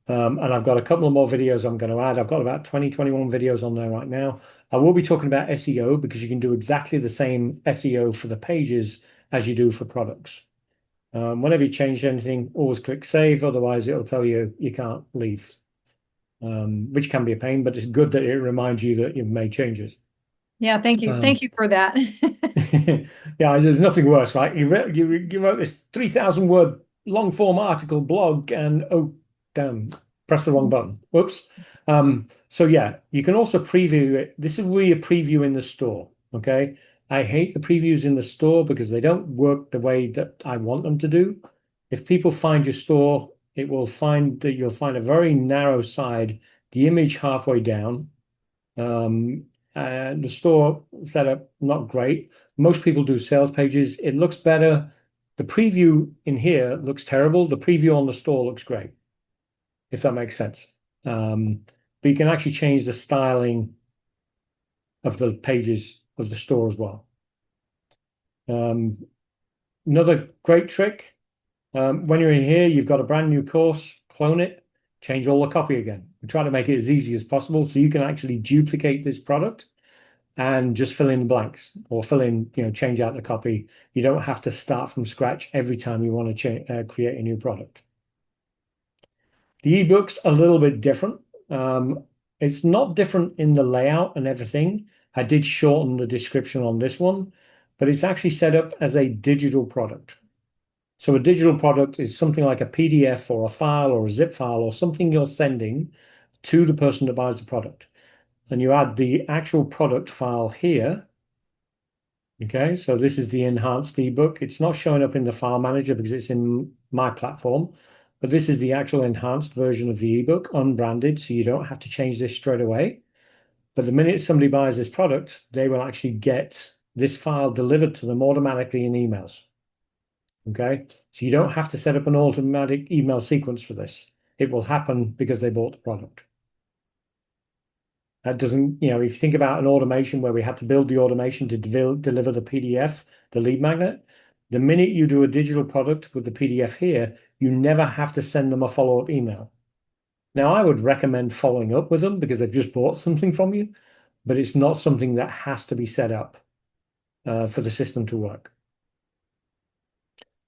And I've got a couple of more videos I'm going to add. I've got about 20, 21 videos on there right now. I will be talking about SEO because you can do exactly the same SEO for the pages as you do for products. Whenever you change anything, always click save. Otherwise, it'll tell you you can't leave, which can be a pain, but it's good that it reminds you that you've made changes. Yeah, thank you. Um, Thank you for that. yeah, there's nothing worse, right? You wrote this 3,000 word long form article blog and oh, damn, press the wrong button. Whoops. So yeah, you can also preview it. This is where you preview in the store. Okay. I hate the previews in the store because they don't work the way that I want them to do. If people find your store, it will find that you'll find a very narrow side, the image halfway down. Um, and the store setup, not great. Most people do sales pages. It looks better. The preview in here looks terrible. The preview on the store looks great, if that makes sense. But you can actually change the styling of the pages of the store as well. Another great trick, when you're in here, you've got a brand new course, clone it, change all the copy again. We try to make it as easy as possible so you can actually duplicate this product and just fill in the blanks or fill in, change out the copy. You don't have to start from scratch every time you want to create a new product. The ebook's a little bit different. It's not different in the layout and everything. I did shorten the description on this one, but it's actually set up as a digital product. So a digital product is something like a PDF or a file or a zip file or something you're sending to the person that buys the product. And you add the actual product file here. Okay, so this is the enhanced ebook. It's not showing up in the file manager because it's in my platform, but this is the actual enhanced version of the ebook, unbranded, so you don't have to change this straight away. But the minute somebody buys this product, they will actually get this file delivered to them automatically in emails. Okay, so you don't have to set up an automatic email sequence for this. It will happen because they bought the product. That doesn't, if you think about an automation where we had to build the automation to deliver the PDF, the lead magnet, the minute you do a digital product with the PDF here, you never have to send them a follow-up email. Now, I would recommend following up with them because they've just bought something from you, but it's not something that has to be set up for the system to work.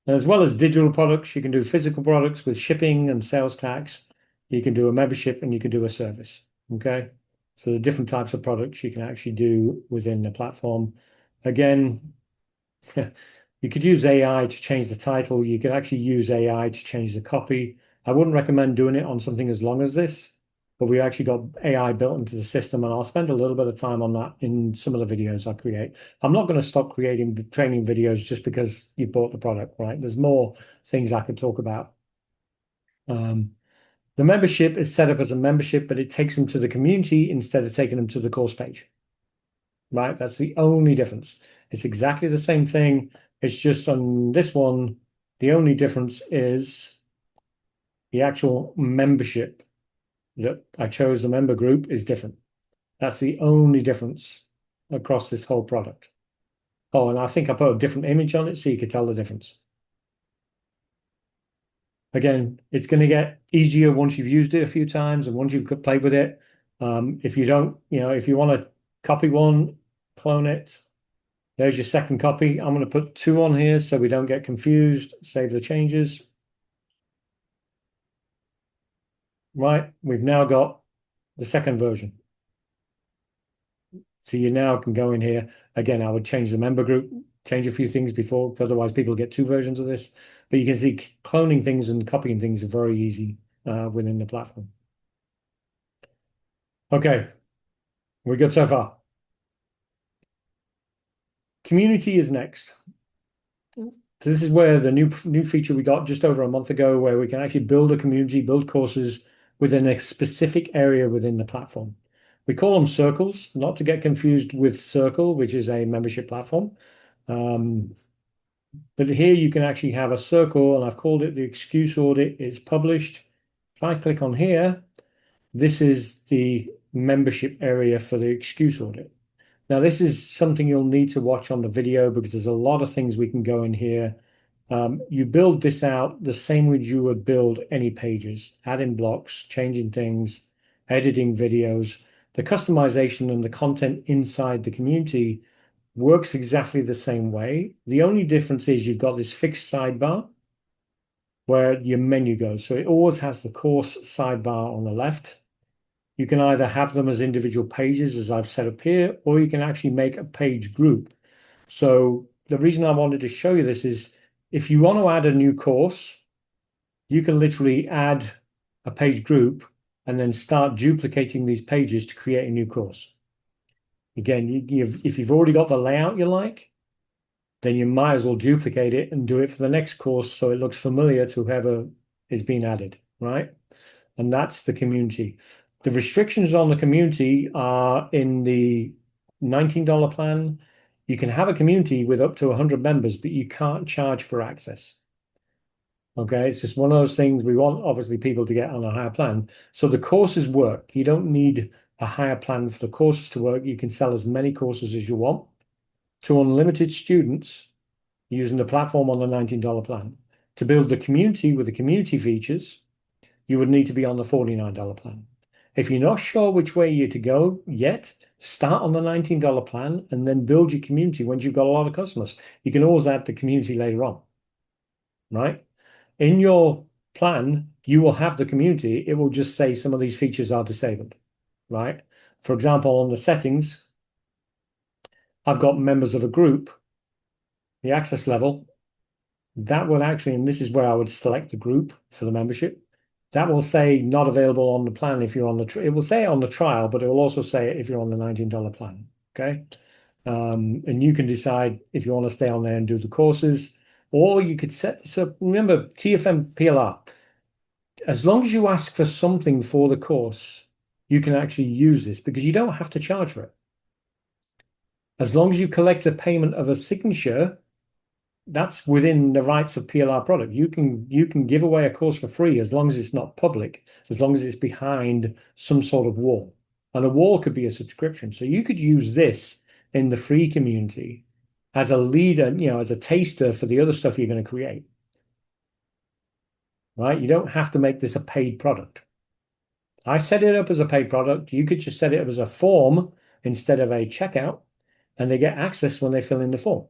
And as well as digital products, you can do physical products with shipping and sales tax. You can do a membership and you can do a service. Okay. So the different types of products you can actually do within the platform. Again, you could use AI to change the title. You could actually use AI to change the copy. I wouldn't recommend doing it on something as long as this, but we actually got AI built into the system, and I'll spend a little bit of time on that in some of the videos I create. I'm not going to stop creating training videos just because you bought the product, right? There's more things I could talk about. The membership is set up as a membership, but it takes them to the community instead of taking them to the course page, right? That's the only difference. It's exactly the same thing. It's just on this one, the only difference is the actual membership that I chose, the member group, is different. That's the only difference across this whole product. Oh, and I think I put a different image on it so you could tell the difference. Again, it's going to get easier once you've used it a few times and once you've played with it. If you don't, if you want to copy one, clone it. There's your second copy. I'm going to put two on here so we don't get confused. Save the changes. Right, we've now got the second version. So you now can go in here. Again, I would change the member group, change a few things before, because otherwise people get two versions of this. But you can see cloning things and copying things are very easy within the platform. Okay, we're good so far. Community is next. So this is where the new feature we got just over a month ago, where we can actually build a community, build courses within a specific area within the platform. We call them circles, not to get confused with Circle, which is a membership platform. But here you can actually have a circle, and I've called it the excuse audit. It's published. If I click on here, this is the membership area for the excuse audit. Now, this is something you'll need to watch on the video because there's a lot of things we can go in here. You build this out the same way you would build any pages, adding blocks, changing things, editing videos. The customization and the content inside the community works exactly the same way. The only difference is you've got this fixed sidebar where your menu goes. So it always has the course sidebar on the left. You can either have them as individual pages, as I've set up here, or you can actually make a page group. So the reason I wanted to show you this is if you want to add a new course, you can literally add a page group and then start duplicating these pages to create a new course. Again, if you've already got the layout you like, then you might as well duplicate it and do it for the next course so it looks familiar to whoever is being added, right? And that's the community. The restrictions on the community are in the $19 plan. You can have a community with up to 100 members, but you can't charge for access. Okay, it's just one of those things we want, obviously, people to get on a higher plan. So the courses work. You don't need a higher plan for the courses to work. You can sell as many courses as you want to unlimited students using the platform on the $19 plan. To build the community with the community features, you would need to be on the $49 plan. If you're not sure which way you're to go yet, start on the $19 plan and then build your community once you've got a lot of customers. You can always add the community later on, right? In your plan, you will have the community. It will just say some of these features are disabled, right? For example, on the settings, I've got members of a group, the access level, that will actually, and this is where I would select the group for the membership. That will say not available on the plan if you're on the, it will say it on the trial, but it will also say it if you're on the $19 plan, okay? And you can decide if you want to stay on there and do the courses, or you could set this up. Remember, TFM PLR, as long as you ask for something for the course, you can actually use this because you don't have to charge for it. As long as you collect a payment of a signature, that's within the rights of PLR product. You can give away a course for free as long as it's not public, as long as it's behind some sort of wall. And a wall could be a subscription. So you could use this in the free community as a leader, as a taster for the other stuff you're going to create, right? You don't have to make this a paid product. I set it up as a paid product. You could just set it up as a form instead of a checkout, and they get access when they fill in the form.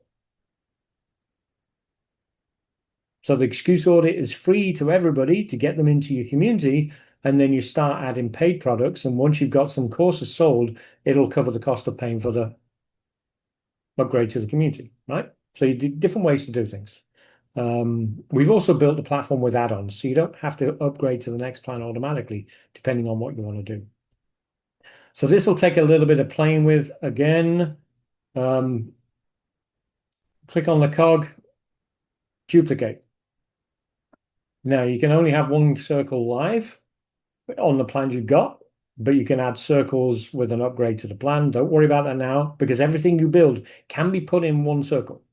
So the excuse audit is free to everybody to get them into your community, and then you start adding paid products. And once you've got some courses sold, it'll cover the cost of paying for the upgrade to the community, right? So you do different ways to do things. We've also built a platform with add-ons, so you don't have to upgrade to the next plan automatically, depending on what you want to do. So this will take a little bit of playing with. Again, click on the cog, duplicate. Now you can only have one circle live on the plans you've got, but you can add circles with an upgrade to the plan. Don't worry about that now, because everything you build can be put in one circle,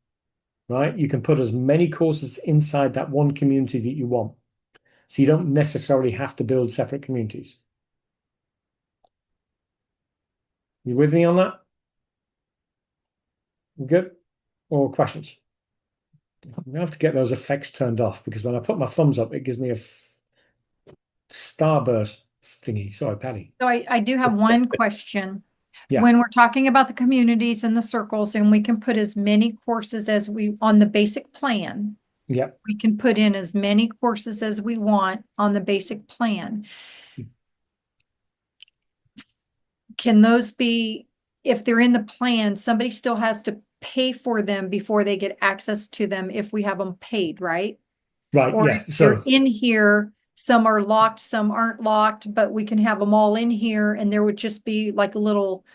right? You can put as many courses inside that one community that you want. So you don't necessarily have to build separate communities. You with me on that? Good? Or questions? I have to get those effects turned off, because when I put my thumbs up, it gives me a starburst thingy. Sorry, Patty. So I do have one question. Yeah. When we're talking about the communities and the circles, and we can put as many courses as we on the basic plan, Yeah. we can put in as many courses as we want on the basic plan. Can those be, if they're in the plan, somebody still has to pay for them before they get access to them if we have them paid, right? Right. Or Yeah. if they're So in here, some are locked, some aren't locked, but we can have them all in here, and there would just be like a little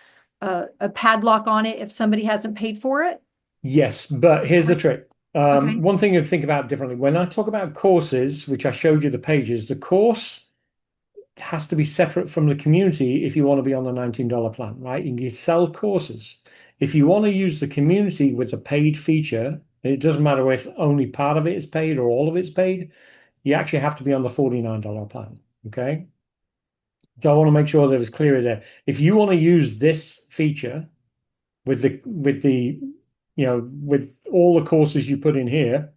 a padlock on it if somebody hasn't paid for it. yes, but here's the trick. Okay. One thing to think about differently. When I talk about courses, which I showed you the pages, the course has to be separate from the community if you want to be on the $19 plan, right? You can sell courses. If you want to use the community with the paid feature, it doesn't matter if only part of it is paid or all of it's paid, you actually have to be on the $49 plan. Okay. So I want to make sure that it's clear there. If you want to use this feature with all the courses you put in here,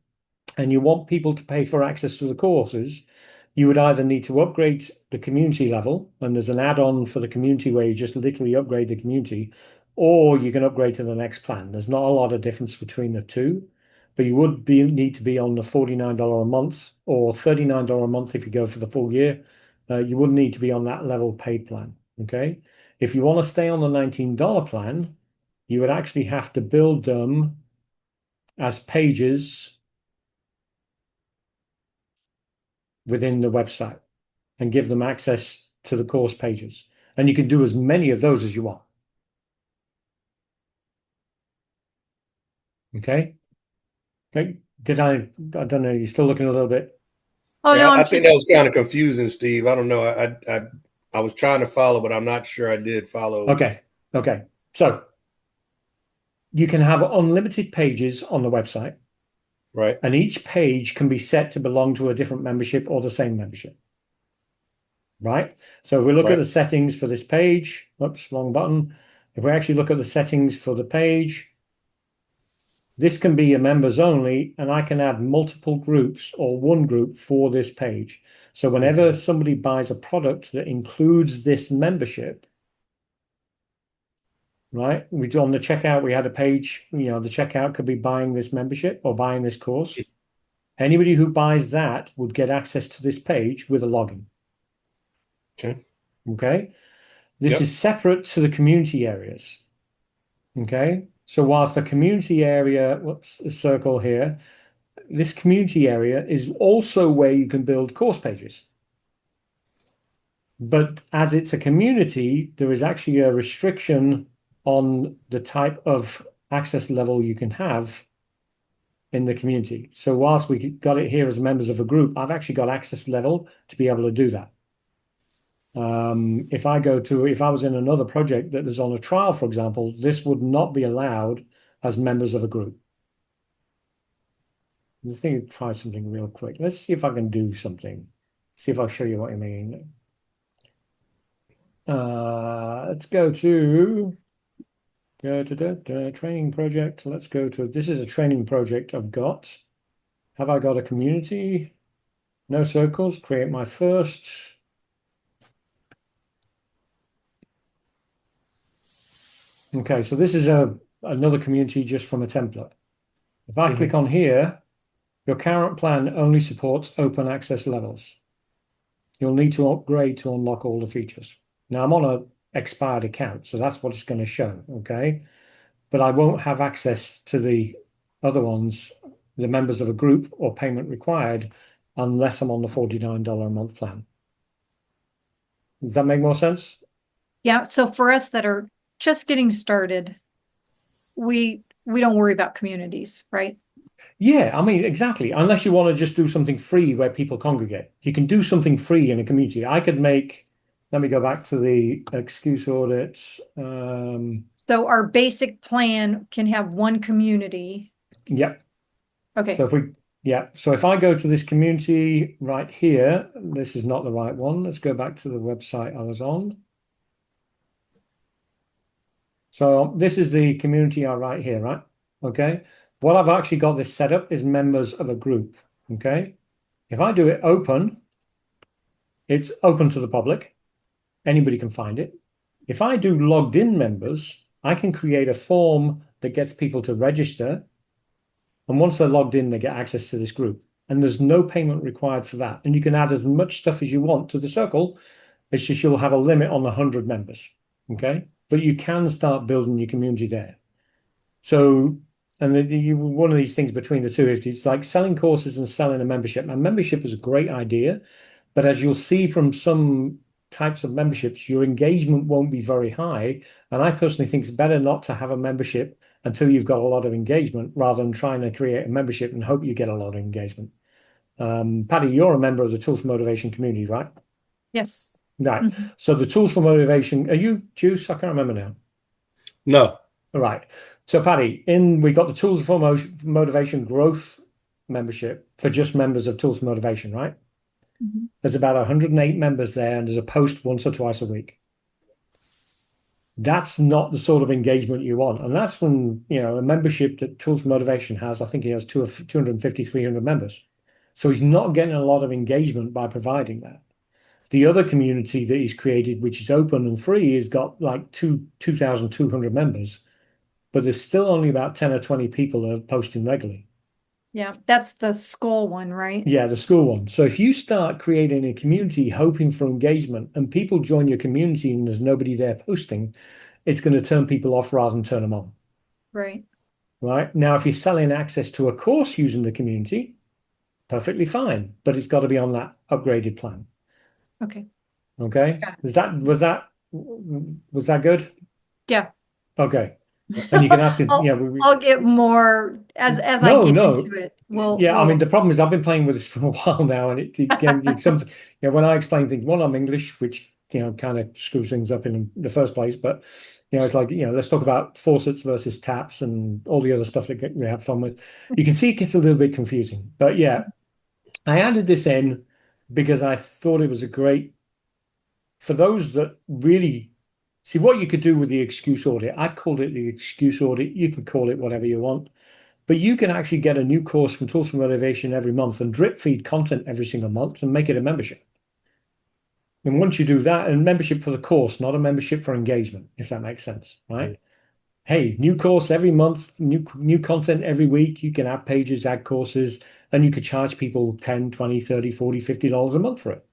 and you want people to pay for access to the courses, you would either need to upgrade the community level, and there's an add-on for the community where you just literally upgrade the community, or you can upgrade to the next plan. There's not a lot of difference between the two, but you would need to be on the $49 a month or $39 a month if you go for the full year. You wouldn't need to be on that level paid plan. Okay. If you want to stay on the $19 plan, you would actually have to build them as pages within the website and give them access to the course pages. And you can do as many of those as you want. Okay. Okay. I don't know, you're still looking a little bit. Oh, no, Yeah, I I'm think just, that was kind of confusing, Steve. I don't know. I was trying to follow, but I'm not sure I did follow. Okay. Okay. So you can have unlimited pages on the website, Right, and each page can be set to belong to a different membership or the same membership. Right? So if we look at right. the settings for this page, oops, wrong button. If we actually look at the settings for the page, this can be a members only, and I can add multiple groups or one group for this page. So whenever Mhm. somebody buys a product that includes this membership, right? We do on the checkout, we had a page, the checkout could be buying this membership or buying this course. Anybody who buys that would get access to this page with a login. Okay. Okay. This Yep. is separate to the community areas. Okay. So whilst the community area, whoops, a circle here, this community area is also where you can build course pages. But as it's a community, there is actually a restriction on the type of access level you can have in the community. So whilst we got it here as members of a group, I've actually got access level to be able to do that. If I was in another project that was on a trial, for example, this would not be allowed as members of a group. I think try something real quick. Let's see if I can do something. See if I'll show you what I mean. Let's go to training project. Let's go to this is a training project I've got. Have I got a community? No circles. Create my first. Okay, so this is another community just from a template. If I Mhm. click on here, your current plan only supports open access levels. You'll need to upgrade to unlock all the features. Now I'm on a expired account, so that's what it's going to show, okay? But I won't have access to the other ones, the members of a group or payment required, unless I'm on the $49 a month plan. Does that make more sense? Yeah, so for us that are just getting started, we don't worry about communities, right? Yeah, I mean, exactly. Unless you want to just do something free where people congregate. You can do something free in a community. I could make, let me go back to the excuse audits. So our basic plan can have one community. Yep. So Okay. if I go to this community right here, this is not the right one. Let's go back to the website I was on. So this is the community I right here, right? Okay. What I've actually got this set up is members of a group. Okay. If I do it open, it's open to the public. Anybody can find it. If I do logged in members, I can create a form that gets people to register. And once they're logged in, they get access to this group. And there's no payment required for that. And you can add as much stuff as you want to the circle. It's just you'll have a limit on 100 members. Okay. But you can start building your community there. So, and one of these things between the two, it's like selling courses and selling a membership. And membership is a great idea, but as you'll see from some types of memberships, your engagement won't be very high. And I personally think it's better not to have a membership until you've got a lot of engagement rather than trying to create a membership and hope you get a lot of engagement. Patty, you're a member of the Tools for Motivation community, right? Yes. Right. Mhm. So the Tools for Motivation, are you Juice? I can't remember now. No. All right. So, Paddy, we got the Tools for Motivation Growth membership for just members of Tools for Motivation, right? Mhm. There's about 108 members there, and there's a post once or twice a week. That's not the sort of engagement you want. And that's when, a membership that Tools for Motivation has, I think he has 250, 300 members. So he's not getting a lot of engagement by providing that. The other community that he's created, which is open and free, has got like 2,200 members, but there's still only about 10 or 20 people that are posting regularly. Yeah, that's the school one, right? Yeah, the school one. So if you start creating a community hoping for engagement and people join your community and there's nobody there posting, it's going to turn people off rather than turn them on. Right. Right. Now, if you're selling access to a course using the community, perfectly fine, but it's got to be on that upgraded plan. Okay. Okay. Got it. Was that good? Yeah. Okay. And you can ask it, yeah, I'll get more as I no, get no. into it. Yeah, I mean, the problem is I've been playing with this for a while now, and again, it's something, when I explain things, one, I'm English, which, kind of screws things up in the first place, but, it's like, let's talk about faucets versus taps and all the other stuff that we have fun with. You can see it gets a little bit confusing, but yeah, I added this in because I thought it was a great, for those that really see what you could do with the excuse audit. I've called it the excuse audit. You can call it whatever you want. But you can actually get a new course from Tools for Motivation every month and drip feed content every single month and make it a membership. And once you do that, and membership for the course, not a membership for engagement, if that makes sense, right? Hey, new course every month, new content every week. You can add pages, add courses, and you could charge people 10, 20, 30, 40, $50 a month for it.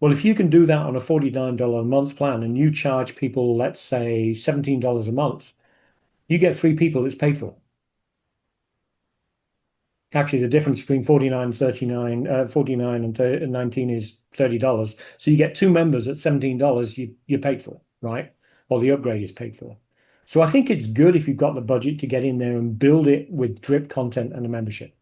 Well, if you can do that on a $49 a month plan and you charge people, let's say $17 a month, you get three people that's paid for. Actually, the difference between 49 39 49 and 19 is $30. So you get two members at $17 you're paid for, right? Or the upgrade is paid for. So I think it's good if you've got the budget to get in there and build it with drip content and a membership.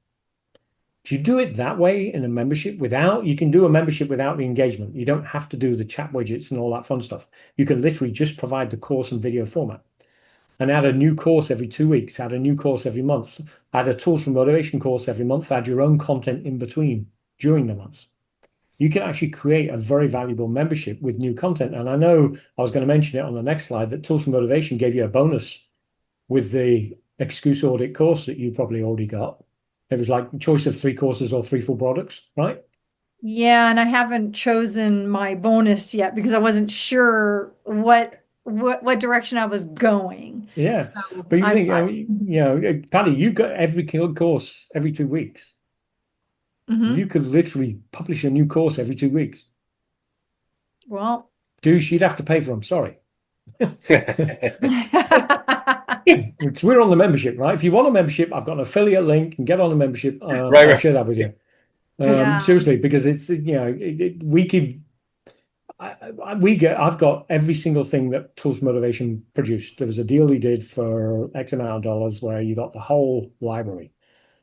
If you do it that way in a membership you can do a membership without the engagement. You don't have to do the chat widgets and all that fun stuff. You can literally just provide the course and video format and add a new course every 2 weeks, add a new course every month, add a Tools for Motivation course every month, add your own content in between during the month. you can actually create a very valuable membership with new content. And I know I was going to mention it on the next slide that Tools for Motivation gave you a bonus with the excuse audit course that you probably already got. It was like choice of 3 courses or 3 full products, right? Yeah, and I haven't chosen my bonus yet because I wasn't sure what direction I was going. Yeah. So But you I'm think, Paddy, you've got every course every 2 weeks. You mhm. could literally publish a new course every 2 weeks. Well, Douche, you'd have to pay for them. Sorry. right, We're on the membership, right? If you want a membership, I've got an affiliate link and get on the membership. I'll Right, share that with you. yeah. Seriously, because it's, we keep, I've got every single thing that Tools Motivation produced. There was a deal he did for X amount of dollars where you got the whole library.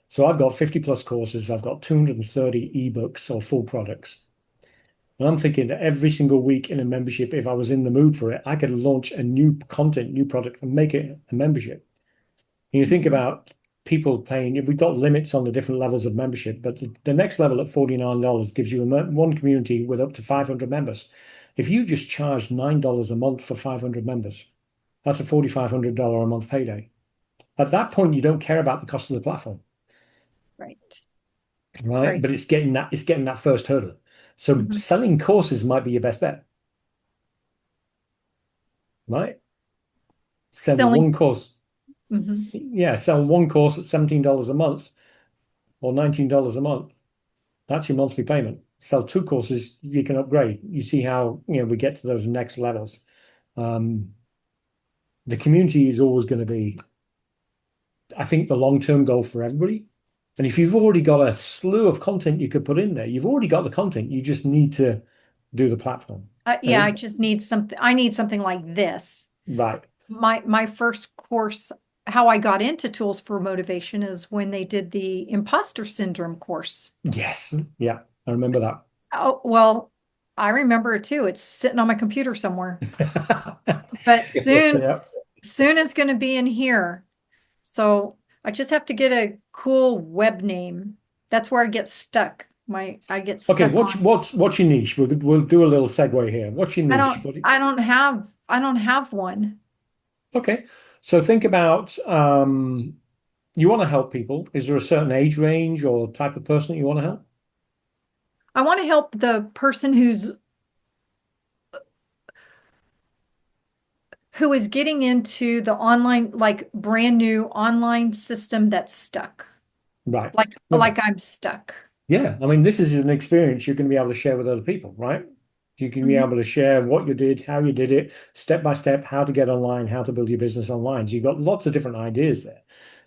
So I've got 50 plus courses. I've got 230 ebooks or full products. And I'm thinking that every single week in a membership, if I was in the mood for it, I could launch a new content, new product, and make it a membership. And you think Mhm. about people paying, we've got limits on the different levels of membership, but the next level at $49 gives you one community with up to 500 members. If you just charge $9 a month for 500 members, that's a $4,500 a month payday. At that point, you don't care about the cost of the platform, Right. right? Right. But it's getting that first hurdle. So Mhm. selling courses might be your best bet, right? Sell Selling. one course. Mhm. Yeah, sell one course at $17 a month or $19 a month. That's your monthly payment. Sell 2 courses, you can upgrade. You see how, we get to those next levels. Um, the community is always going to be, I think, the long-term goal for everybody. And if you've already got a slew of content you could put in there, you've already got the content. You just need to do the platform. And Yeah, I just need something. I need something like this. right. My first course, how I got into Tools for Motivation is when they did the imposter syndrome course. Yes. Yeah. I remember that. Oh, well, I remember it too. It's sitting on my computer somewhere. But Yeah. soon it's going to be in here. So I just have to get a cool web name. That's where I get stuck. I get Okay. stuck What's on. what's what's your niche? We'll do a little segue here. What's your niche? I don't have one. Okay. So think about you want to help people. Is there a certain age range or type of person that you want to help? I want to help the person who is getting into the online, like brand new online system that's stuck. Right. Like Okay. I'm stuck. Yeah. I mean, this is an experience you're going to be able to share with other people, right? You can be Mhm. able to share what you did, how you did it, step by step, how to get online, how to build your business online. So you've got lots of different ideas there.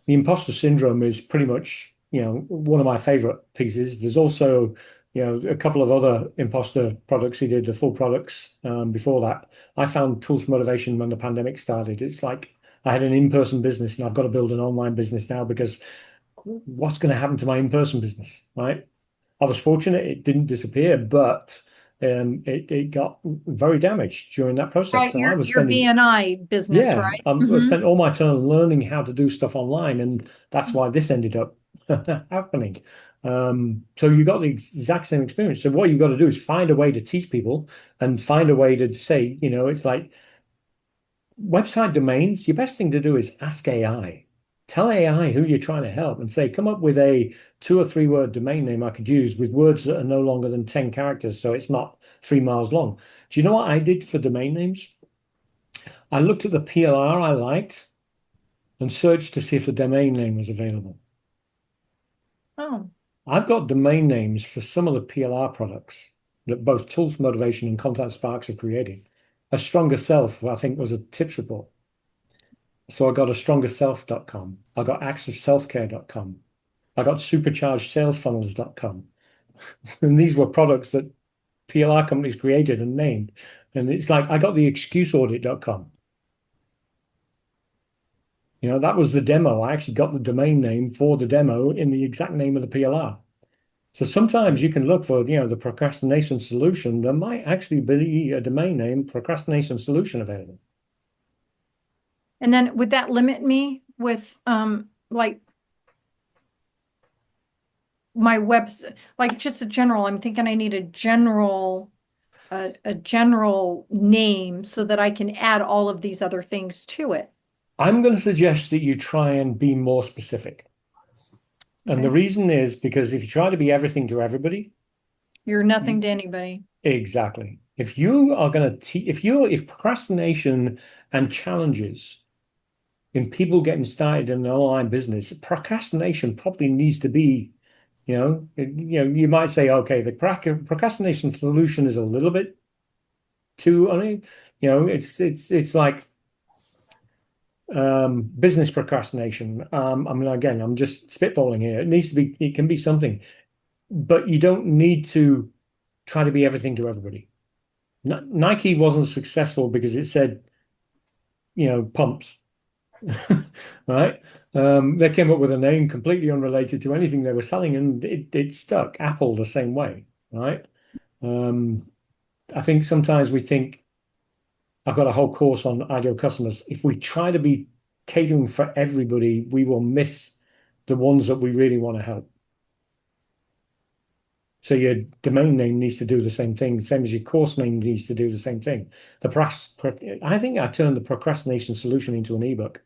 The imposter syndrome is pretty much, one of my favorite pieces. There's also, a couple of other imposter products he did, the full products before that. I found Tools for Motivation when the pandemic started. It's like I had an in-person business and I've got to build an online business now because what's going to happen to my in-person business, right? I was fortunate it didn't disappear, but it got very damaged during that process. Right, So I was your spending, BNI business, yeah, right? I Hmm. spent all my time learning how to do stuff online, and that's why this ended up happening. So you got the exact same experience. So what you've got to do is find a way to teach people and find a way to say, it's like website domains, your best thing to do is ask AI. Tell AI who you're trying to help and say, come up with a 2 or 3 word domain name I could use with words that are no longer than 10 characters, so it's not 3 miles long. Do you know what I did for domain names? I looked at the PLR I liked and searched to see if the domain name was available. Oh, I've got domain names for some of the PLR products that both Tools Motivation and Contact Sparks have created. A Stronger Self, I think, was a tips report. So I got a strongerself.com. I got activeselfcare.com. I got superchargedsalesfunnels.com. And these were products that PLR companies created and named. And it's like I got the excuseaudit.com. That was the demo. I actually got the domain name for the demo in the exact name of the PLR. So sometimes you can look for, the procrastination solution. There might actually be a domain name procrastination solution available. and then would that limit me with like my website, like just a general, I'm thinking I need a general name so that I can add all of these other things to it. I'm going to suggest that you try and be more specific. And the Okay. reason is because if you try to be everything to everybody, You're nothing to anybody. exactly. If you are going to if procrastination and challenges in people getting started in an online business, procrastination probably needs to be, you might say, okay, the procrastination solution is a little bit too, I mean, it's like business procrastination. I mean, again, I'm just spitballing here. It can be something, but you don't need to try to be everything to everybody. Nike wasn't successful because it said, pumps, right? They came up with a name completely unrelated to anything they were selling, and it stuck. Apple the same way, right? Um, I think sometimes we think I've got a whole course on ideal customers. If we try to be catering for everybody, we will miss the ones that we really want to help. So your domain name needs to do the same thing, same as your course name needs to do the same thing. I think I turned the procrastination solution into an ebook.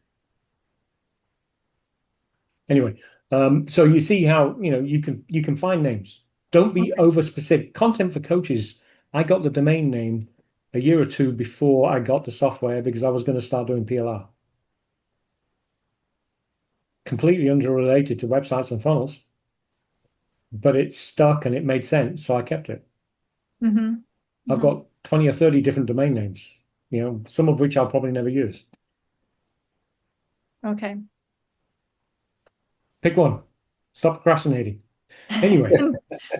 Anyway, so you see how you can find names. Don't be Okay. over specific. Content for coaches. I got the domain name a year or two before I got the software because I was going to start doing PLR. Completely unrelated to websites and funnels, but it stuck and it made sense, so I kept it. Mm-hmm. I've Mm-hmm. got 20 or 30 different domain names, some of which I'll probably never use. Okay. Pick one. Stop procrastinating. Anyway,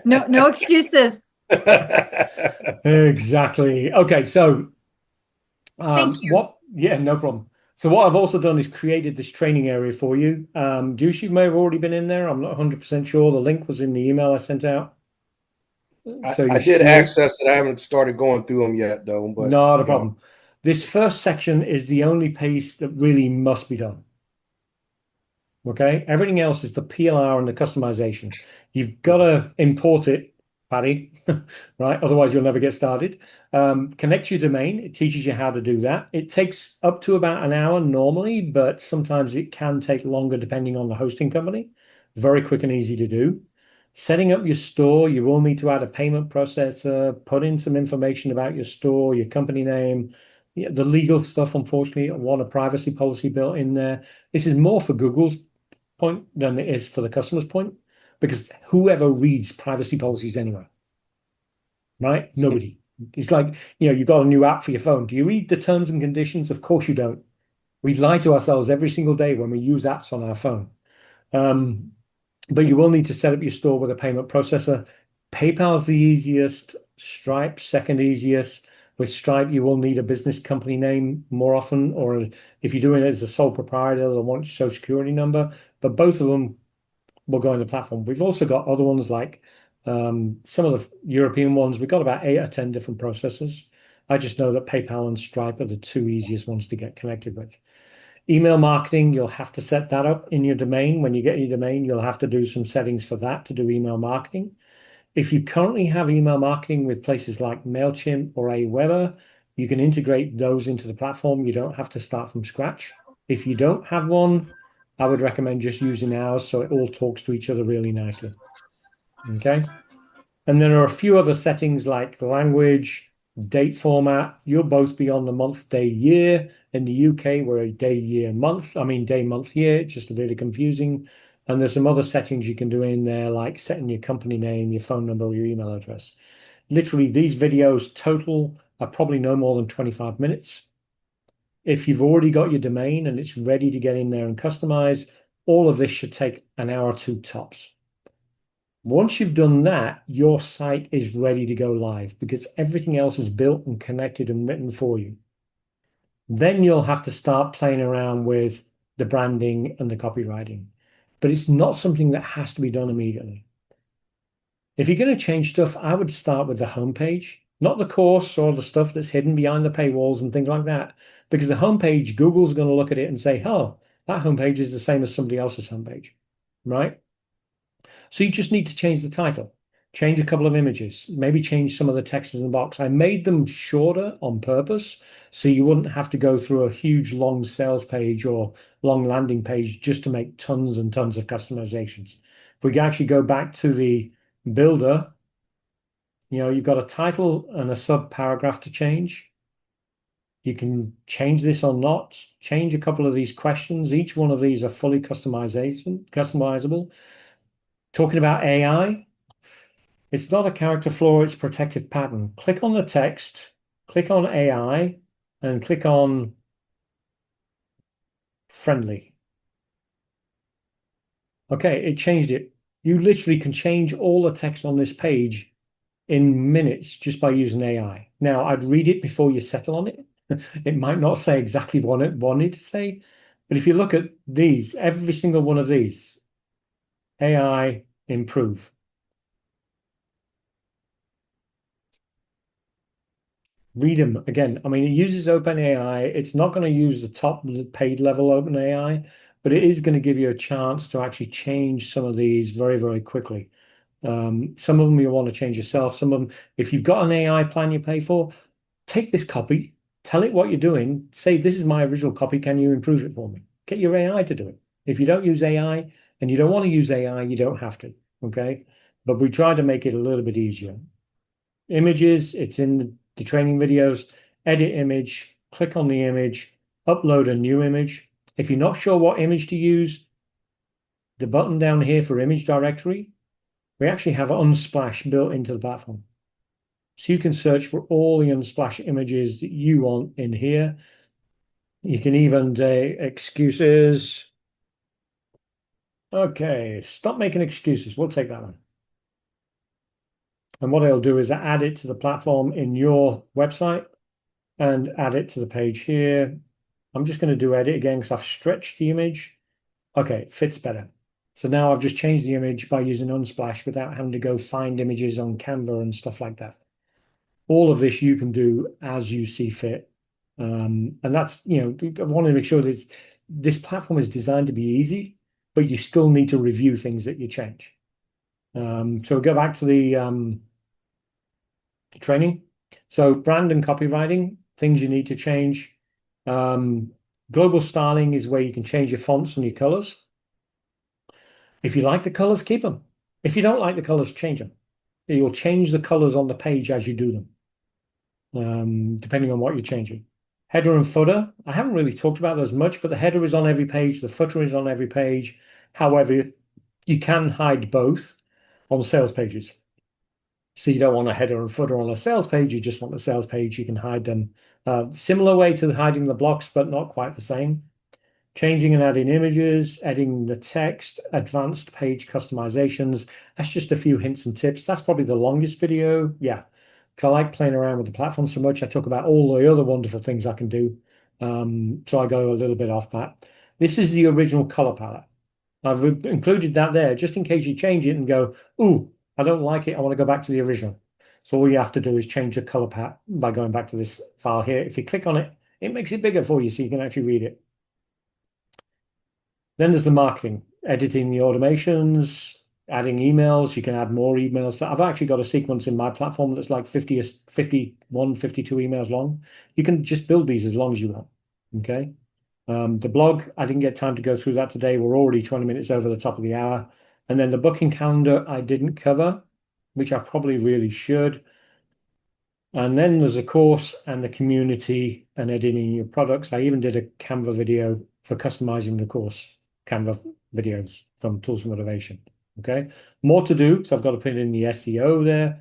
No, no excuses. exactly. Okay, so Thank you. yeah, no problem. So what I've also done is created this training area for you. Juice, you may have already been in there. I'm not 100% sure. The link was in the email I sent out. I, So you I did see it. access it. I haven't started going through them yet, though. But Not a problem. This first section is the only piece that really must be done. Okay, everything else is the PLR and the customization. You've got to import it, Paddy, right? Otherwise, you'll never get started. Connect your domain. It teaches you how to do that. It takes up to about an hour normally, but sometimes it can take longer depending on the hosting company. Very quick and easy to do. Setting up your store, you will need to add a payment processor, put in some information about your store, your company name. Yeah, the legal stuff, unfortunately, I want a privacy policy built in there. This is more for Google's point than it is for the customer's point, because whoever reads privacy policies anyway, right? Nobody. It's like, you've got a new app for your phone. Do you read the terms and conditions? Of course you don't. We lie to ourselves every single day when we use apps on our phone. Um, but you will need to set up your store with a payment processor. PayPal's the easiest, Stripe second easiest. With Stripe, you will need a business company name more often, or if you're doing it as a sole proprietor, they'll want your social security number. But both of them will go in the platform. We've also got other ones like some of the European ones. We've got about 8 or 10 different processors. I just know that PayPal and Stripe are the two easiest ones to get connected with. Email marketing, you'll have to set that up in your domain. When you get your domain, you'll have to do some settings for that to do email marketing. If you currently have email marketing with places like MailChimp or Aweber, you can integrate those into the platform. You don't have to start from scratch. If you don't have one, I would recommend just using ours so it all talks to each other really nicely. Okay. And there are a few other settings like language, date format. You'll both be on the month, day, year. In the UK, we're a day, year, month. I mean, day, month, year. It's just a bit confusing. And there's some other settings you can do in there, like setting your company name, your phone number, or your email address. Literally, these videos total are probably no more than 25 minutes. If you've already got your domain and it's ready to get in there and customize, all of this should take an hour or two tops. Once you've done that, your site is ready to go live because everything else is built and connected and written for you. Then you'll have to start playing around with the branding and the copywriting. But it's not something that has to be done immediately. If you're going to change stuff, I would start with the homepage, not the course or the stuff that's hidden behind the paywalls and things like that. Because the homepage, Google's going to look at it and say, oh, that homepage is the same as somebody else's homepage, right? So you just need to change the title, change a couple of images, maybe change some of the text in the box. I made them shorter on purpose so you wouldn't have to go through a huge long sales page or long landing page just to make tons and tons of customizations. If we can actually go back to the builder, you've got a title and a sub paragraph to change. You can change this or not, change a couple of these questions. Each one of these are fully customizable. Talking about AI, it's not a character flaw, it's protective pattern. Click on the text, click on AI, and click on friendly. Okay, it changed it. You literally can change all the text on this page in minutes just by using AI. Now, I'd read it before you settle on it. It might not say exactly what it wanted to say, but if you look at these, every single one of these, AI improve. Read them again. I mean, it uses OpenAI. It's not going to use the top paid level OpenAI, but it is going to give you a chance to actually change some of these very, very quickly. Some of them you want to change yourself. Some of them, if you've got an AI plan you pay for, take this copy, tell it what you're doing, say, this is my original copy. Can you improve it for me? Get your AI to do it. If you don't use AI and you don't want to use AI, you don't have to. Okay. But we try to make it a little bit easier. Images, it's in the training videos. Edit image, click on the image, upload a new image. If you're not sure what image to use, the button down here for image directory, we actually have Unsplash built into the platform. So you can search for all the Unsplash images that you want in here. You can even say excuses. Okay, stop making excuses. We'll take that one. And what I'll do is add it to the platform in your website and add it to the page here. I'm just going to do edit again because I've stretched the image. Okay, it fits better. So now I've just changed the image by using Unsplash without having to go find images on Canva and stuff like that. All of this you can do as you see fit. And that's, I want to make sure that this platform is designed to be easy, but you still need to review things that you change. So we'll go back to the training. So brand and copywriting, things you need to change. Global styling is where you can change your fonts and your colors. If you like the colors, keep them. If you don't like the colors, change them. You'll change the colors on the page as you do them, depending on what you're changing. Header and footer, I haven't really talked about those much, but the header is on every page, the footer is on every page. However, you can hide both on sales pages. So you don't want a header and footer on a sales page, you just want the sales page, you can hide them. Similar way to hiding the blocks, but not quite the same. Changing and adding images, adding the text, advanced page customizations. That's just a few hints and tips. That's probably the longest video. Yeah, because I like playing around with the platform so much. I talk about all the other wonderful things I can do. So I go a little bit off that. This is the original color palette. I've included that there just in case you change it and go, ooh, I don't like it. I want to go back to the original. So all you have to do is change the color palette by going back to this file here. If you click on it, it makes it bigger for you so you can actually read it. Then there's the marketing, editing the automations, adding emails. You can add more emails. I've actually got a sequence in my platform that's like 50, 51, 52 emails long. You can just build these as long as you want. Okay. The blog, I didn't get time to go through that today. We're already 20 minutes over the top of the hour. And then the booking calendar I didn't cover, which I probably really should. And then there's a course and the community and editing your products. I even did a Canva video for customizing the course Canva videos from Tools for Motivation. Okay, more to do because I've got to put in the SEO there.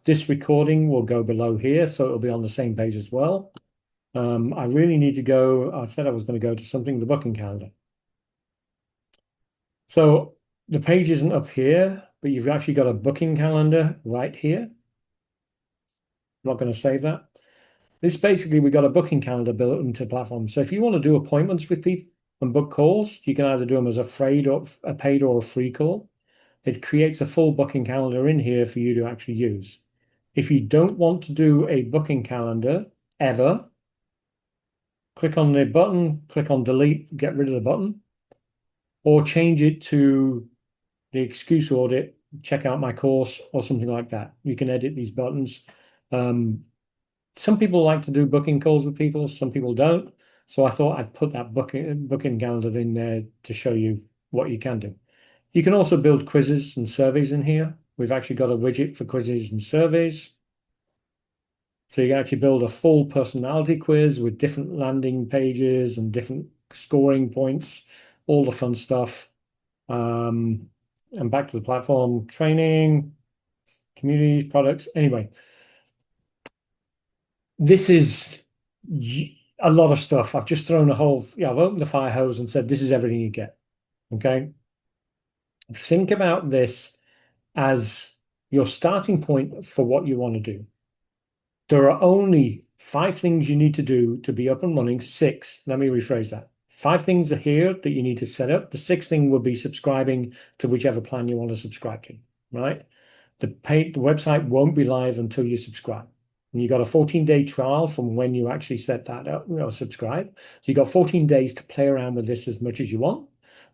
This recording will go below here, so it'll be on the same page as well. I really need to go. I said I was going to go to something, the booking calendar. So the page isn't up here, but you've actually got a booking calendar right here. I'm not going to save that. This basically, we got a booking calendar built into the platform. So if you want to do appointments with people and book calls, you can either do them as a paid or a free call. It creates a full booking calendar in here for you to actually use. If you don't want to do a booking calendar ever, click on the button, click on delete, get rid of the button, or change it to the excuse audit, check out my course or something like that. You can edit these buttons. Um, some people like to do booking calls with people, some people don't. So I thought I'd put that booking calendar in there to show you what you can do. You can also build quizzes and surveys in here. We've actually got a widget for quizzes and surveys. So you can actually build a full personality quiz with different landing pages and different scoring points, all the fun stuff. And back to the platform, training, communities, products. Anyway, this is a lot of stuff. I've just thrown I've opened the fire hose and said, this is everything you get. Okay. Think about this as your starting point for what you want to do. There are only 5 things you need to do to be up and running. 6. Let me rephrase that. 5 things are here that you need to set up. The 6th thing will be subscribing to whichever plan you want to subscribe to, right? The website won't be live until you subscribe. And you got a 14-day trial from when you actually set that up, subscribe. So you got 14 days to play around with this as much as you want.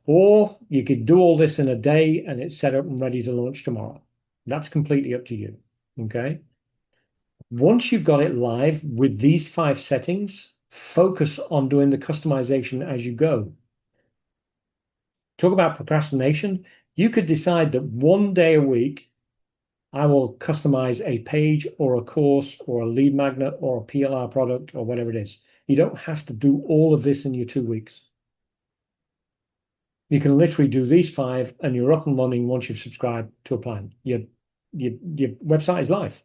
Or you could do all this in a day and it's set up and ready to launch tomorrow. That's completely up to you. Okay. Once you've got it live with these 5 settings, focus on doing the customization as you go. Talk about procrastination. You could decide that one day a week, I will customize a page or a course or a lead magnet or a PLR product or whatever it is. You don't have to do all of this in your 2 weeks. You can literally do these 5 and you're up and running once you've subscribed to a plan. Your website is live.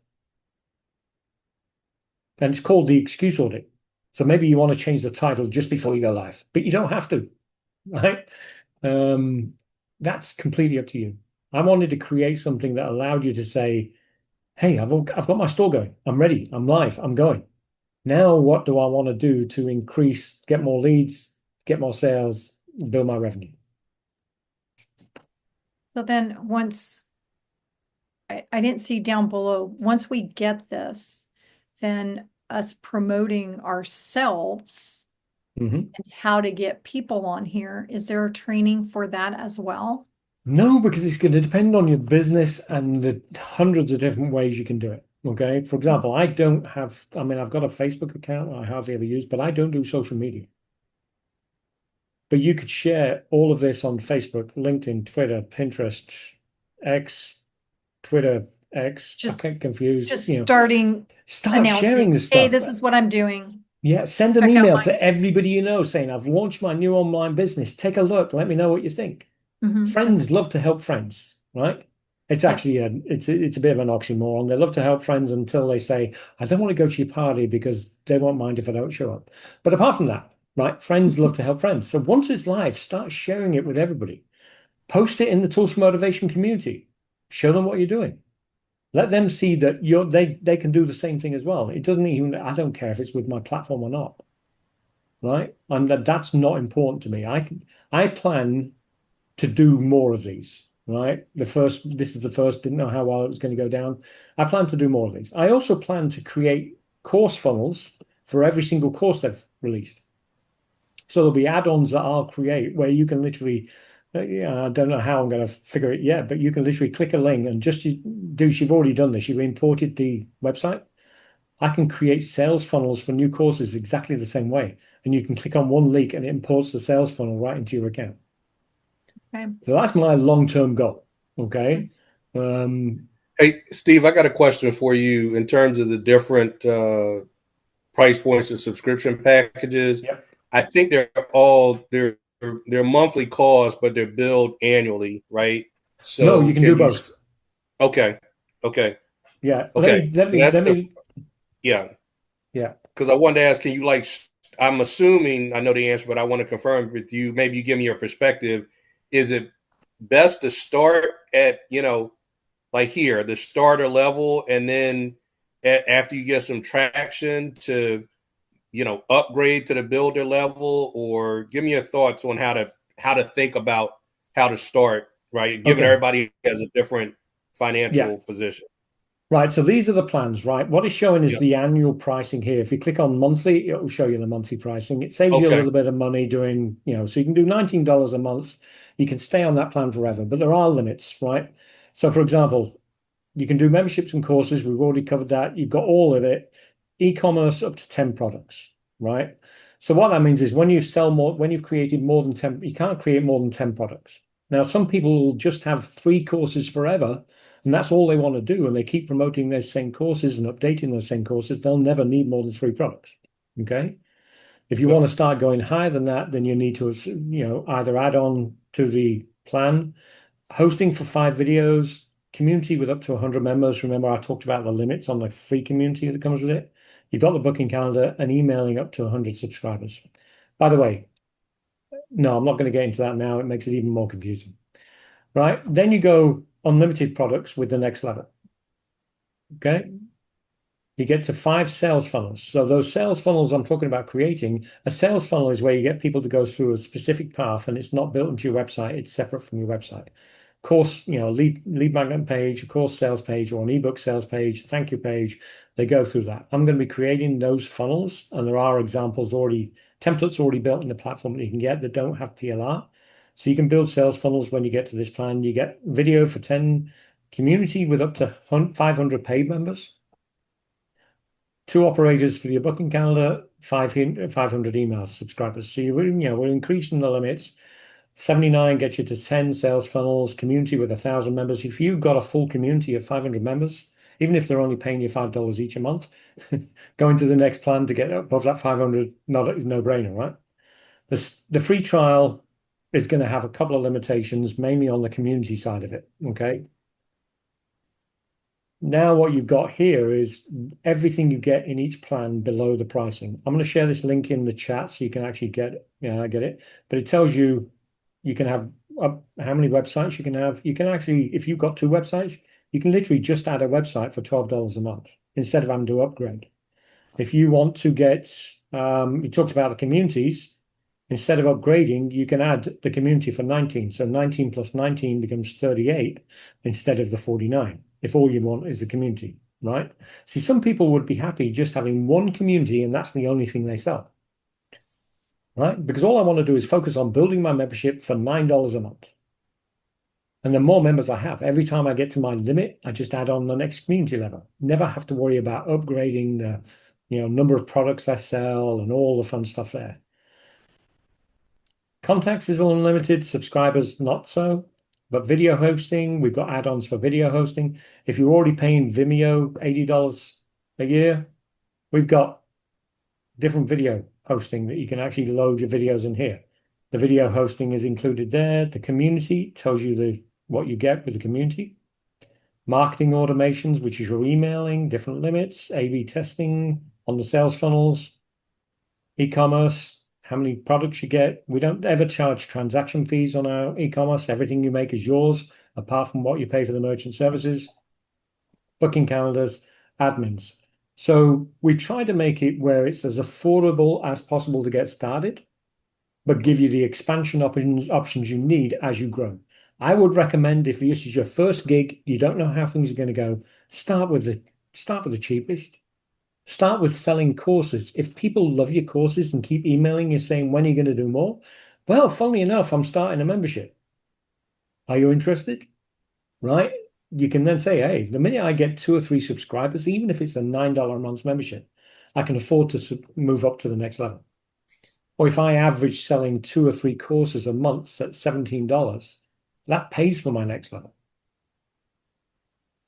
And it's called the excuse audit. So maybe you want to change the title just before you go live, but you don't have to, right? That's completely up to you. I wanted to create something that allowed you to say, hey, I've got my store going. I'm ready. I'm live. I'm going. Now, what do I want to do to get more leads, get more sales, build my revenue? So then once I didn't see down below, once we get this, then us promoting ourselves and how to get people on here, is there a training for that as well? No, because it's going to depend on your business and the hundreds of different ways you can do it. Okay. For example, I've got a Facebook account I hardly ever use, but I don't do social media. But you could share all of this on Facebook, LinkedIn, Twitter, Pinterest, X, Twitter, X. I get confused. Just starting start sharing the stuff. Hey, this is what I'm doing. Yeah, send an email to everybody you know saying, I've launched my new online business. Take a look. Let me know what you think. Friends love to help friends, right? It's actually it's a bit of an oxymoron. They love to help friends until they say, I don't want to go to your party because they won't mind if I don't show up. But apart from that, right, friends love to help friends. So once it's live, start sharing it with everybody. Post it in the Tools for Motivation community. Show them what you're doing. Let them see that they can do the same thing as well. It doesn't even, I don't care if it's with my platform or not, right? And that's not important to me. I plan to do more of these, right? This is the first, didn't know how well it was going to go down. I plan to do more of these. I also plan to create course funnels for every single course they've released. So there'll be add-ons that I'll create where you can literally, I don't know how I'm going to figure it yet, but you can literally click a link and she've already done this. You've imported the website. I can create sales funnels for new courses exactly the same way. And you can click on one link and it imports the sales funnel right into your account. Okay. So that's my long-term goal. Okay. Hey, Steve, I got a question for you in terms of the different price points and subscription packages. Yep. I think they're monthly costs, but they're billed annually, right? So no, you can do both. Okay. Yeah. Okay. Yeah. Because I wanted to ask, can you I'm assuming I know the answer, but I want to confirm with you. Maybe you give me your perspective. Is it best to start at, like here, the starter level, and then after you get some traction to, upgrade to the builder level? Or give me your thoughts on how to think about how to start, right? Given everybody has a different financial position. Right, so these are the plans, right? What it's showing is Yep. the annual pricing here. If you click on monthly, it will show you the monthly pricing. It saves you a Okay. little bit of money doing, so you can do $19 a month. You can stay on that plan forever, but there are limits, right? So for example, you can do memberships and courses. We've already covered that. You've got all of it. E-commerce up to 10 products, right? So what that means is when you sell more, when you've created more than 10, you can't create more than 10 products. Now, some people will just have 3 courses forever, and that's all they want to do. And they keep promoting those same courses and updating those same courses. They'll never need more than 3 products. Okay. If you Yep. want to start going higher than that, then you need to, either add on to the plan hosting for 5 videos, community with up to 100 members. Remember, I talked about the limits on the free community that comes with it. You've got the booking calendar and emailing up to 100 subscribers. By the way, no, I'm not going to get into that now. It makes it even more confusing. Right? Then you go unlimited products with the next level. Okay. You get to 5 sales funnels. So those sales funnels I'm talking about creating, a sales funnel is where you get people to go through a specific path and it's not built into your website. It's separate from your website. Course, lead magnet page, a course sales page, or an ebook sales page, thank you page. They go through that. I'm going to be creating those funnels, and there are examples already, templates already built in the platform that you can get that don't have PLR. So you can build sales funnels when you get to this plan. You get video for 10, community with up to 500 paid members, 2 operators for your booking calendar, 500 email subscribers. So we're increasing the limits. 79 gets you to 10 sales funnels, community with 1,000 members. If you've got a full community of 500 members, even if they're only paying you $5 each a month, going to the next plan to get above that 500, no brainer, right? The free trial is going to have a couple of limitations, mainly on the community side of it. Okay. Now what you've got here is everything you get in each plan below the pricing. I'm going to share this link in the chat so you can actually get it. But it tells you can have how many websites you can have. You can actually, if you've got 2 websites, you can literally just add a website for $12 a month instead of having to upgrade. If you want to get, you talked about the communities. Instead of upgrading, you can add the community for 19. So 19 plus 19 becomes 38 instead of the 49, if all you want is the community, right? See, some people would be happy just having one community and that's the only thing they sell, right? Because all I want to do is focus on building my membership for $9 a month. And the more members I have, every time I get to my limit, I just add on the next community level. Never have to worry about upgrading the, number of products I sell and all the fun stuff there. Contacts is unlimited, subscribers not so. But video hosting, we've got add-ons for video hosting. If you're already paying Vimeo $80 a year, we've got different video hosting that you can actually load your videos in here. The video hosting is included there. The community tells you what you get with the community. Marketing automations, which is your emailing, different limits, A/B testing on the sales funnels, e-commerce, how many products you get. We don't ever charge transaction fees on our e-commerce. Everything you make is yours, apart from what you pay for the merchant services, booking calendars, admins. So we try to make it where it's as affordable as possible to get started, but give you the expansion options you need as you grow. I would recommend if this is your first gig, you don't know how things are going to go, start with the cheapest. Start with selling courses. If people love your courses and keep emailing you saying, when are you going to do more? Well, funnily enough, I'm starting a membership. Are you interested? Right? You can then say, hey, the minute I get 2 or 3 subscribers, even if it's a $9 a month membership, I can afford to move up to the next level. Or if I average selling 2 or 3 courses a month at $17, that pays for my next level.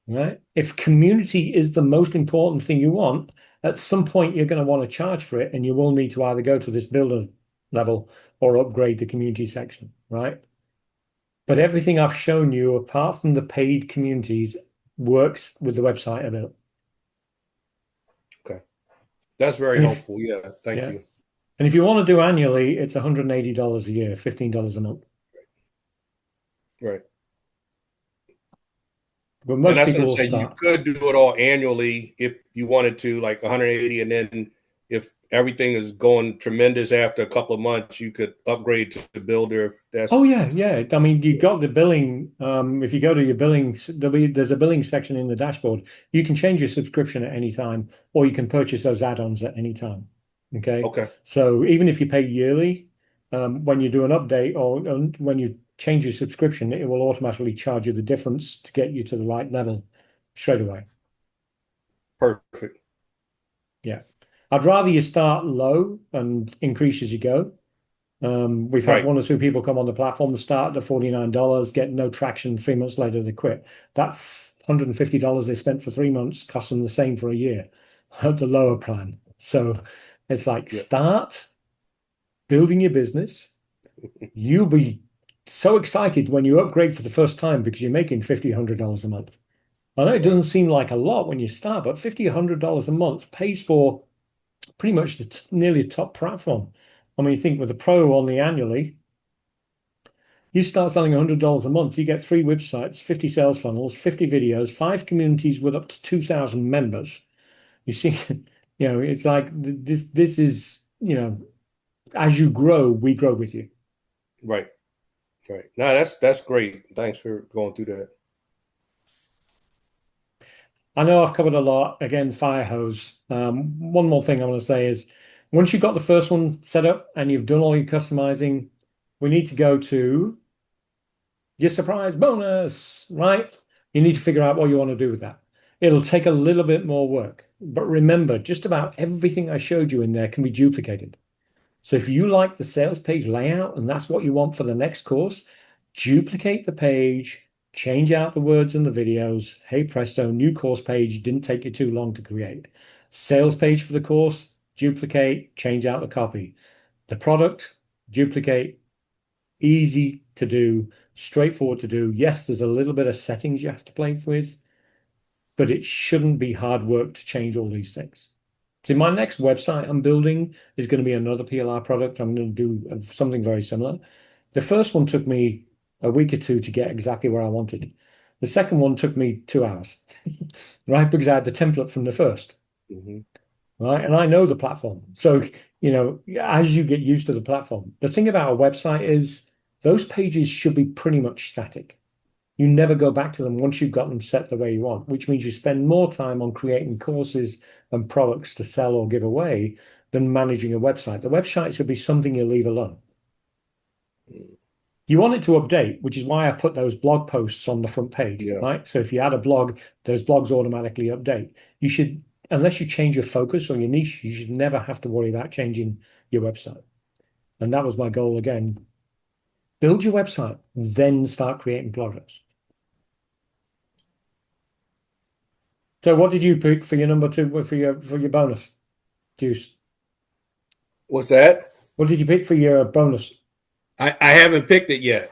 Right? If community is the most important thing you want, at some point you're going to want to charge for it, and you will need to either go to this builder level or upgrade the community section, right? But everything I've shown you, apart from the paid communities, works with the website a bit. Okay. That's very helpful. Yeah. Thank Yeah. you. And if you want to do annually, it's $180 a year, $15 a month. Right. But And most that's what people I'm will saying. You start. could do it all annually if you wanted to, like 180, and then if everything is going tremendous after a couple of months, you could upgrade to the builder if Oh that's yeah, yeah. I mean, you got the billing. If you go to your billing, there's a billing section in the dashboard. You can change your subscription at any time, or you can purchase those add-ons at any time. Okay. okay. So even if you pay yearly, when you do an update or when you change your subscription, it will automatically charge you the difference to get you to the right level straight away. Perfect. Yeah. I'd rather you start low and increase as you go. We've had Right. one or two people come on the platform, start at $49, get no traction. 3 months later, they quit. That $150 they spent for 3 months cost them the same for a year at the lower plan. So it's like Yeah. start building your business. You'll be so excited when you upgrade for the first time because you're making $50, $100 a month. I know it Right. doesn't seem like a lot when you start, but $50, $100 a month pays for pretty much nearly top platform. I mean, you think with the pro on the annually, you start selling $100 a month, you get 3 websites, 50 sales funnels, 50 videos, 5 communities with up to 2,000 members. You see, it's like this is, as you grow, we grow with you. Right. Right. No, that's great. Thanks for going through that. I know I've covered a lot. Again, fire hose. One more thing I want to say is once you've got the first one set up and you've done all your customizing, we need to go to your surprise bonus, right? You need to figure out what you want to do with that. It'll take a little bit more work, but remember, just about everything I showed you in there can be duplicated. So if you like the sales page layout and that's what you want for the next course, duplicate the page, change out the words in the videos. Hey presto, new course page, didn't take you too long to create. Sales page for the course, duplicate, change out the copy. The product, duplicate, easy to do, straightforward to do. Yes, there's a little bit of settings you have to play with, but it shouldn't be hard work to change all these things. See, my next website I'm building is going to be another PLR product. I'm going to do something very similar. The first one took me a week or two to get exactly where I wanted. The second one took me 2 hours, right? Because I had the template from the first, Hmm. right? And I know the platform. So, as you get used to the platform, the thing about a website is those pages should be pretty much static. You never go back to them once you've got them set the way you want, which means you spend more time on creating courses and products to sell or give away than managing a website. The website should be something you leave alone. You want it to update, which is why I put those blog posts on the front page, Yeah. right? So if you add a blog, those blogs automatically update. You should, unless you change your focus or your niche, you should never have to worry about changing your website. And that was my goal again. Build your website, then start creating products. So what did you pick for your number two for your bonus, Juice? What's that? What did you pick for your bonus? I haven't picked it yet.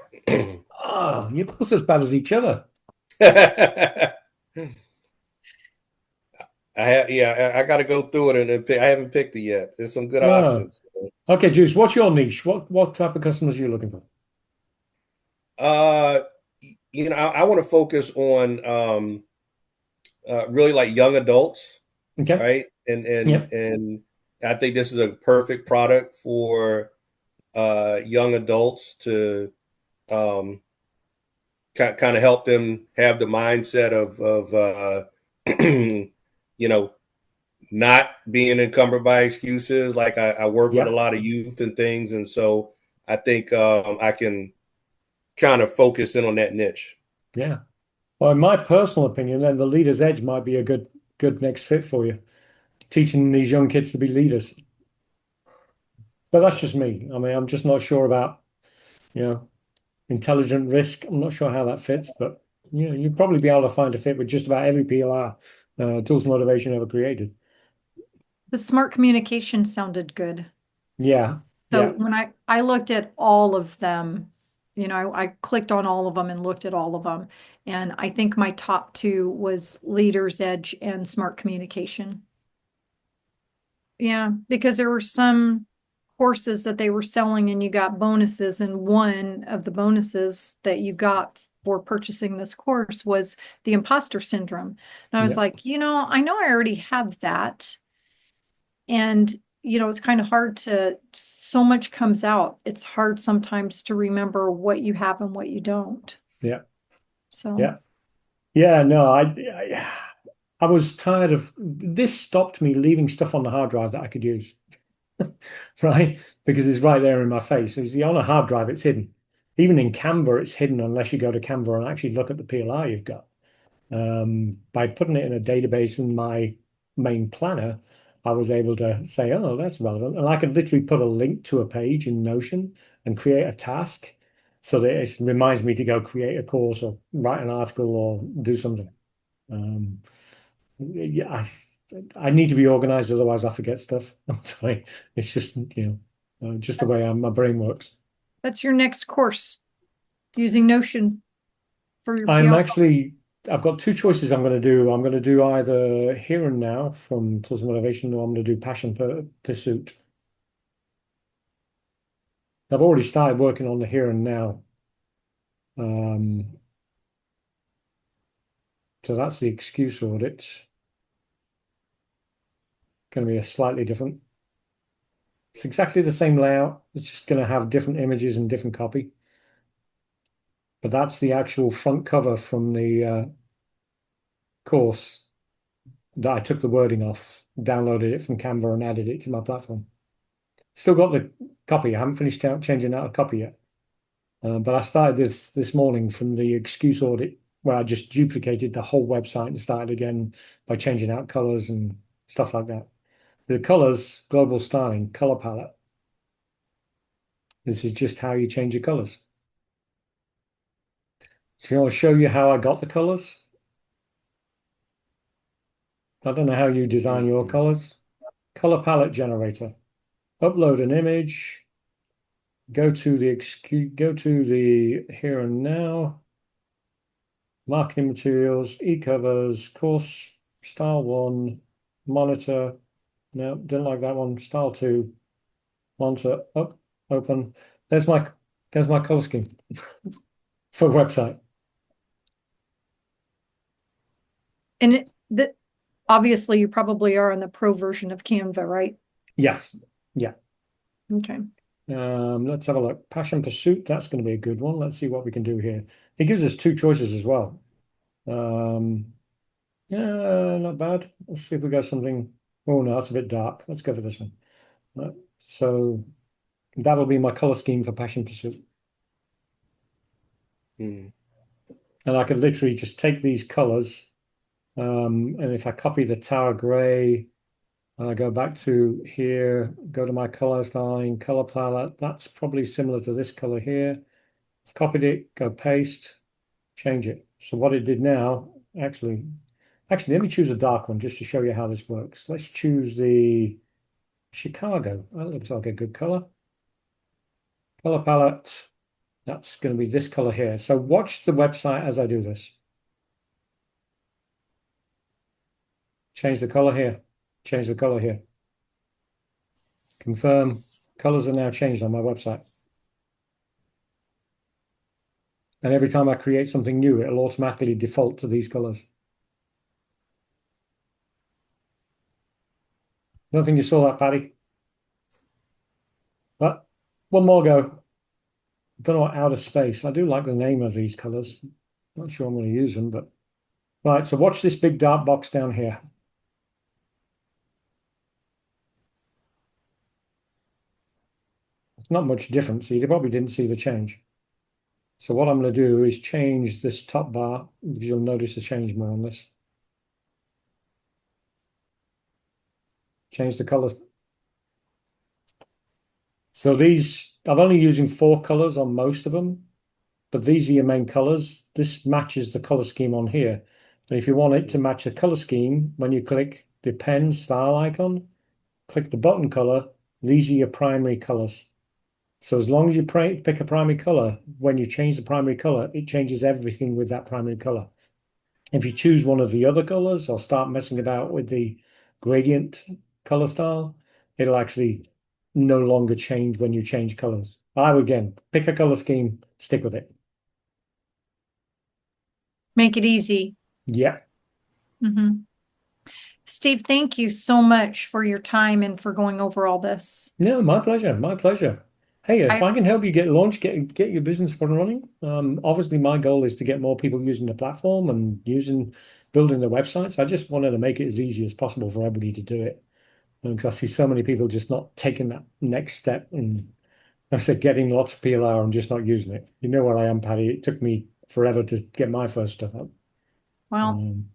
Ah, you're both as bad as each other. Yeah, I got to go through it and pick. I haven't picked it yet. There's some good Oh, options. okay, Juice. What's your niche? What type of customers are you looking for? Uh, I want to focus on really like young adults, Okay. right? And and Yep. and I think this is a perfect product for young adults to um, kind of help them have the mindset of you know not being encumbered by excuses. Like I work with a Yep. lot of youth and things, and so I think I can kind of focus in on that niche. Yeah. Well, in my personal opinion, then the leader's edge might be a good next fit for you. Teaching these young kids to be leaders. But that's just me. I mean, I'm just not sure about, you know, intelligent risk. I'm not sure how that fits, but you'd probably be able to find a fit with just about every PLR tools motivation ever created. The smart communication sounded good. Yeah, So yeah, when I looked at all of them, I clicked on all of them and looked at all of them. And I think my top two was Leader's Edge and Smart Communication. Yeah, because there were some courses that they were selling and you got bonuses, and one of the bonuses that you got for purchasing this course was the imposter syndrome. And I was yeah, like, I know I already have that. And it's kind of hard so much comes out. It's hard sometimes to remember what you have and what you don't. Yeah. So, Yeah. Yeah. No, I was tired of this stopped me leaving stuff on the hard drive that I could use, right? Because it's right there in my face. It's on a hard drive, it's hidden. Even in Canva, it's hidden unless you go to Canva and actually look at the PLR you've got. By putting it in a database in my main planner, I was able to say, oh, that's relevant. And I could literally put a link to a page in Notion and create a task so that it reminds me to go create a course or write an article or do something. Um, yeah, I need to be organized, otherwise I forget stuff. I'm sorry. It's just, just the way my brain works. that's your next course using Notion for your I'm PR. actually, I've got two choices I'm going to do. I'm going to do either Here and Now from Tools of Motivation, or I'm going to do Passion Pursuit. I've already started working on the Here and Now. Um, so that's the excuse audit. Going to be a slightly different. It's exactly the same layout. It's just going to have different images and different copy. But that's the actual front cover from the course that I took the wording off, downloaded it from Canva and added it to my platform. Still got the copy. I haven't finished out changing out a copy yet. But I started this morning from the excuse audit where I just duplicated the whole website and started again by changing out colors and stuff like that. The colors, global styling, color palette. This is just how you change your colors. So I'll show you how I got the colors. I don't know how you design your Mm-hmm. colors. Color palette generator. Upload an image. Go to the here and now. Marketing materials, e-covers, course, style one, monitor. No, didn't like that one. Style two, monitor, up, open. There's my color scheme for website. And that obviously you probably are on the pro version of Canva, right? Yes. Yeah. Okay. Let's have a look. Passion Pursuit, that's going to be a good one. Let's see what we can do here. It gives us two choices as well. Not bad. Let's see if we got something. Oh no, that's a bit dark. Let's go for this one. Right. So that'll be my color scheme for Passion Pursuit. Mm-hmm. And I could literally just take these colors, and if I copy the Tower Gray, and I go back to here, go to my color styling, color palette, that's probably similar to this color here. Copied it, go paste, change it. So what it did now, actually, let me choose a dark one just to show you how this works. Let's choose the Chicago. That looks like a good color. Color palette, that's going to be this color here. So watch the website as I do this. Change the color here. Change the color here. Confirm. Colors are now changed on my website. And every time I create something new, it'll automatically default to these colors. Don't think you saw that, Patty. But one more go. Don't know what outer space. I do like the name of these colors. Not sure I'm going to use them, but right. So watch this big dark box down here. It's not much difference. So you probably didn't see the change. So what I'm going to do is change this top bar because you'll notice the change more on this. Change the colors. So these, I'm only using 4 colors on most of them, but these are your main colors. This matches the color scheme on here. And if you want it to match the color scheme, when you click the pen style icon, click the button color, these are your primary colors. So as long as you pick a primary color, when you change the primary color, it changes everything with that primary color. If you choose one of the other colors or start messing about with the gradient color style, it'll actually no longer change when you change colors. I would, again, pick a color scheme, stick with it. Make it easy. Yeah. Mm-hmm. Steve, thank you so much for your time and for going over all this. No, my pleasure. My pleasure. Hey, if I, I can help you get launched, get your business up and running, obviously my goal is to get more people using the platform and building their websites. I just wanted to make it as easy as possible for everybody to do it. Because I see so many people just not taking that next step and I said getting lots of PLR and just not using it. You know where I am, Patty. It took me forever to get my first stuff up. well, Um,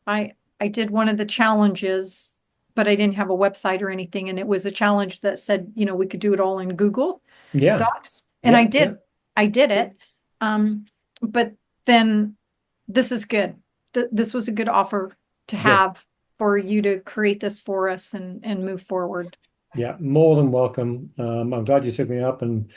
I did one of the challenges, but I didn't have a website or anything. And it was a challenge that said, we could do it all in Google yeah, Docs. And yeah, yeah, I did it. But then this is good. This was a good offer to good. have for you to create this for us and move forward. Yeah, more than welcome. I'm glad you took me up, and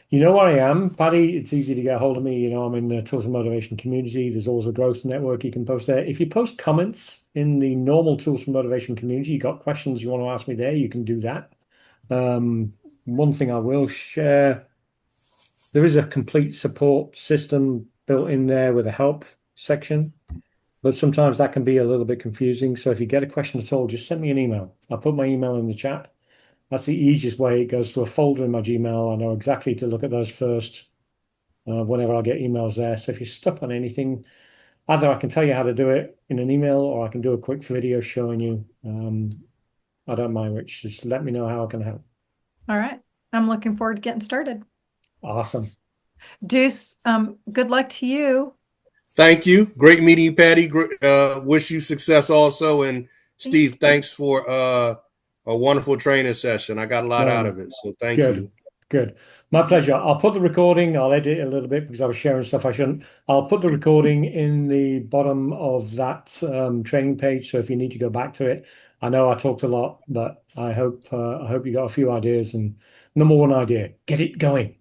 you know where I am, Paddy. It's easy to get hold of me. I'm in the Tools and Motivation community. There's always a growth network you can post there. If you post comments in the normal Tools for Motivation community, you got questions you want to ask me there, you can do that. One thing I will share, there is a complete support system built in there with a help section, but sometimes that can be a little bit confusing. So if you get a question at all, just send me an email. I'll put my email in the chat. That's the easiest way. It goes to a folder in my Gmail. I know exactly to look at those first whenever I get emails there. So if you're stuck on anything, either I can tell you how to do it in an email or I can do a quick video showing you. I don't mind which. Just let me know how I can help. All right. I'm looking forward to getting started. Awesome. Deuce, good luck to you. Thank you. Great meeting you, Patty. Wish you success also. And Thank Steve, thanks for a wonderful training session. I got a lot No, out no. of it. So thank Good. you. Good. My pleasure. I'll put the recording, I'll edit it a little bit because I was sharing stuff I shouldn't. I'll put the recording in the bottom of that training page. So if you need to go back to it, I know I talked a lot, but I hope you got a few ideas. And number one idea, get it going.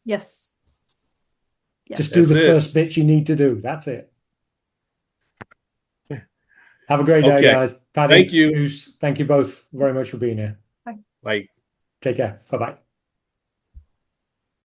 Yes. Yes. Just do That's the it. first bit you need to do. That's it. Have a great day, Okay. guys. Thank Patty, you. Deuce, thank you both very much for being here. Bye. Like, Take care. Bye-bye.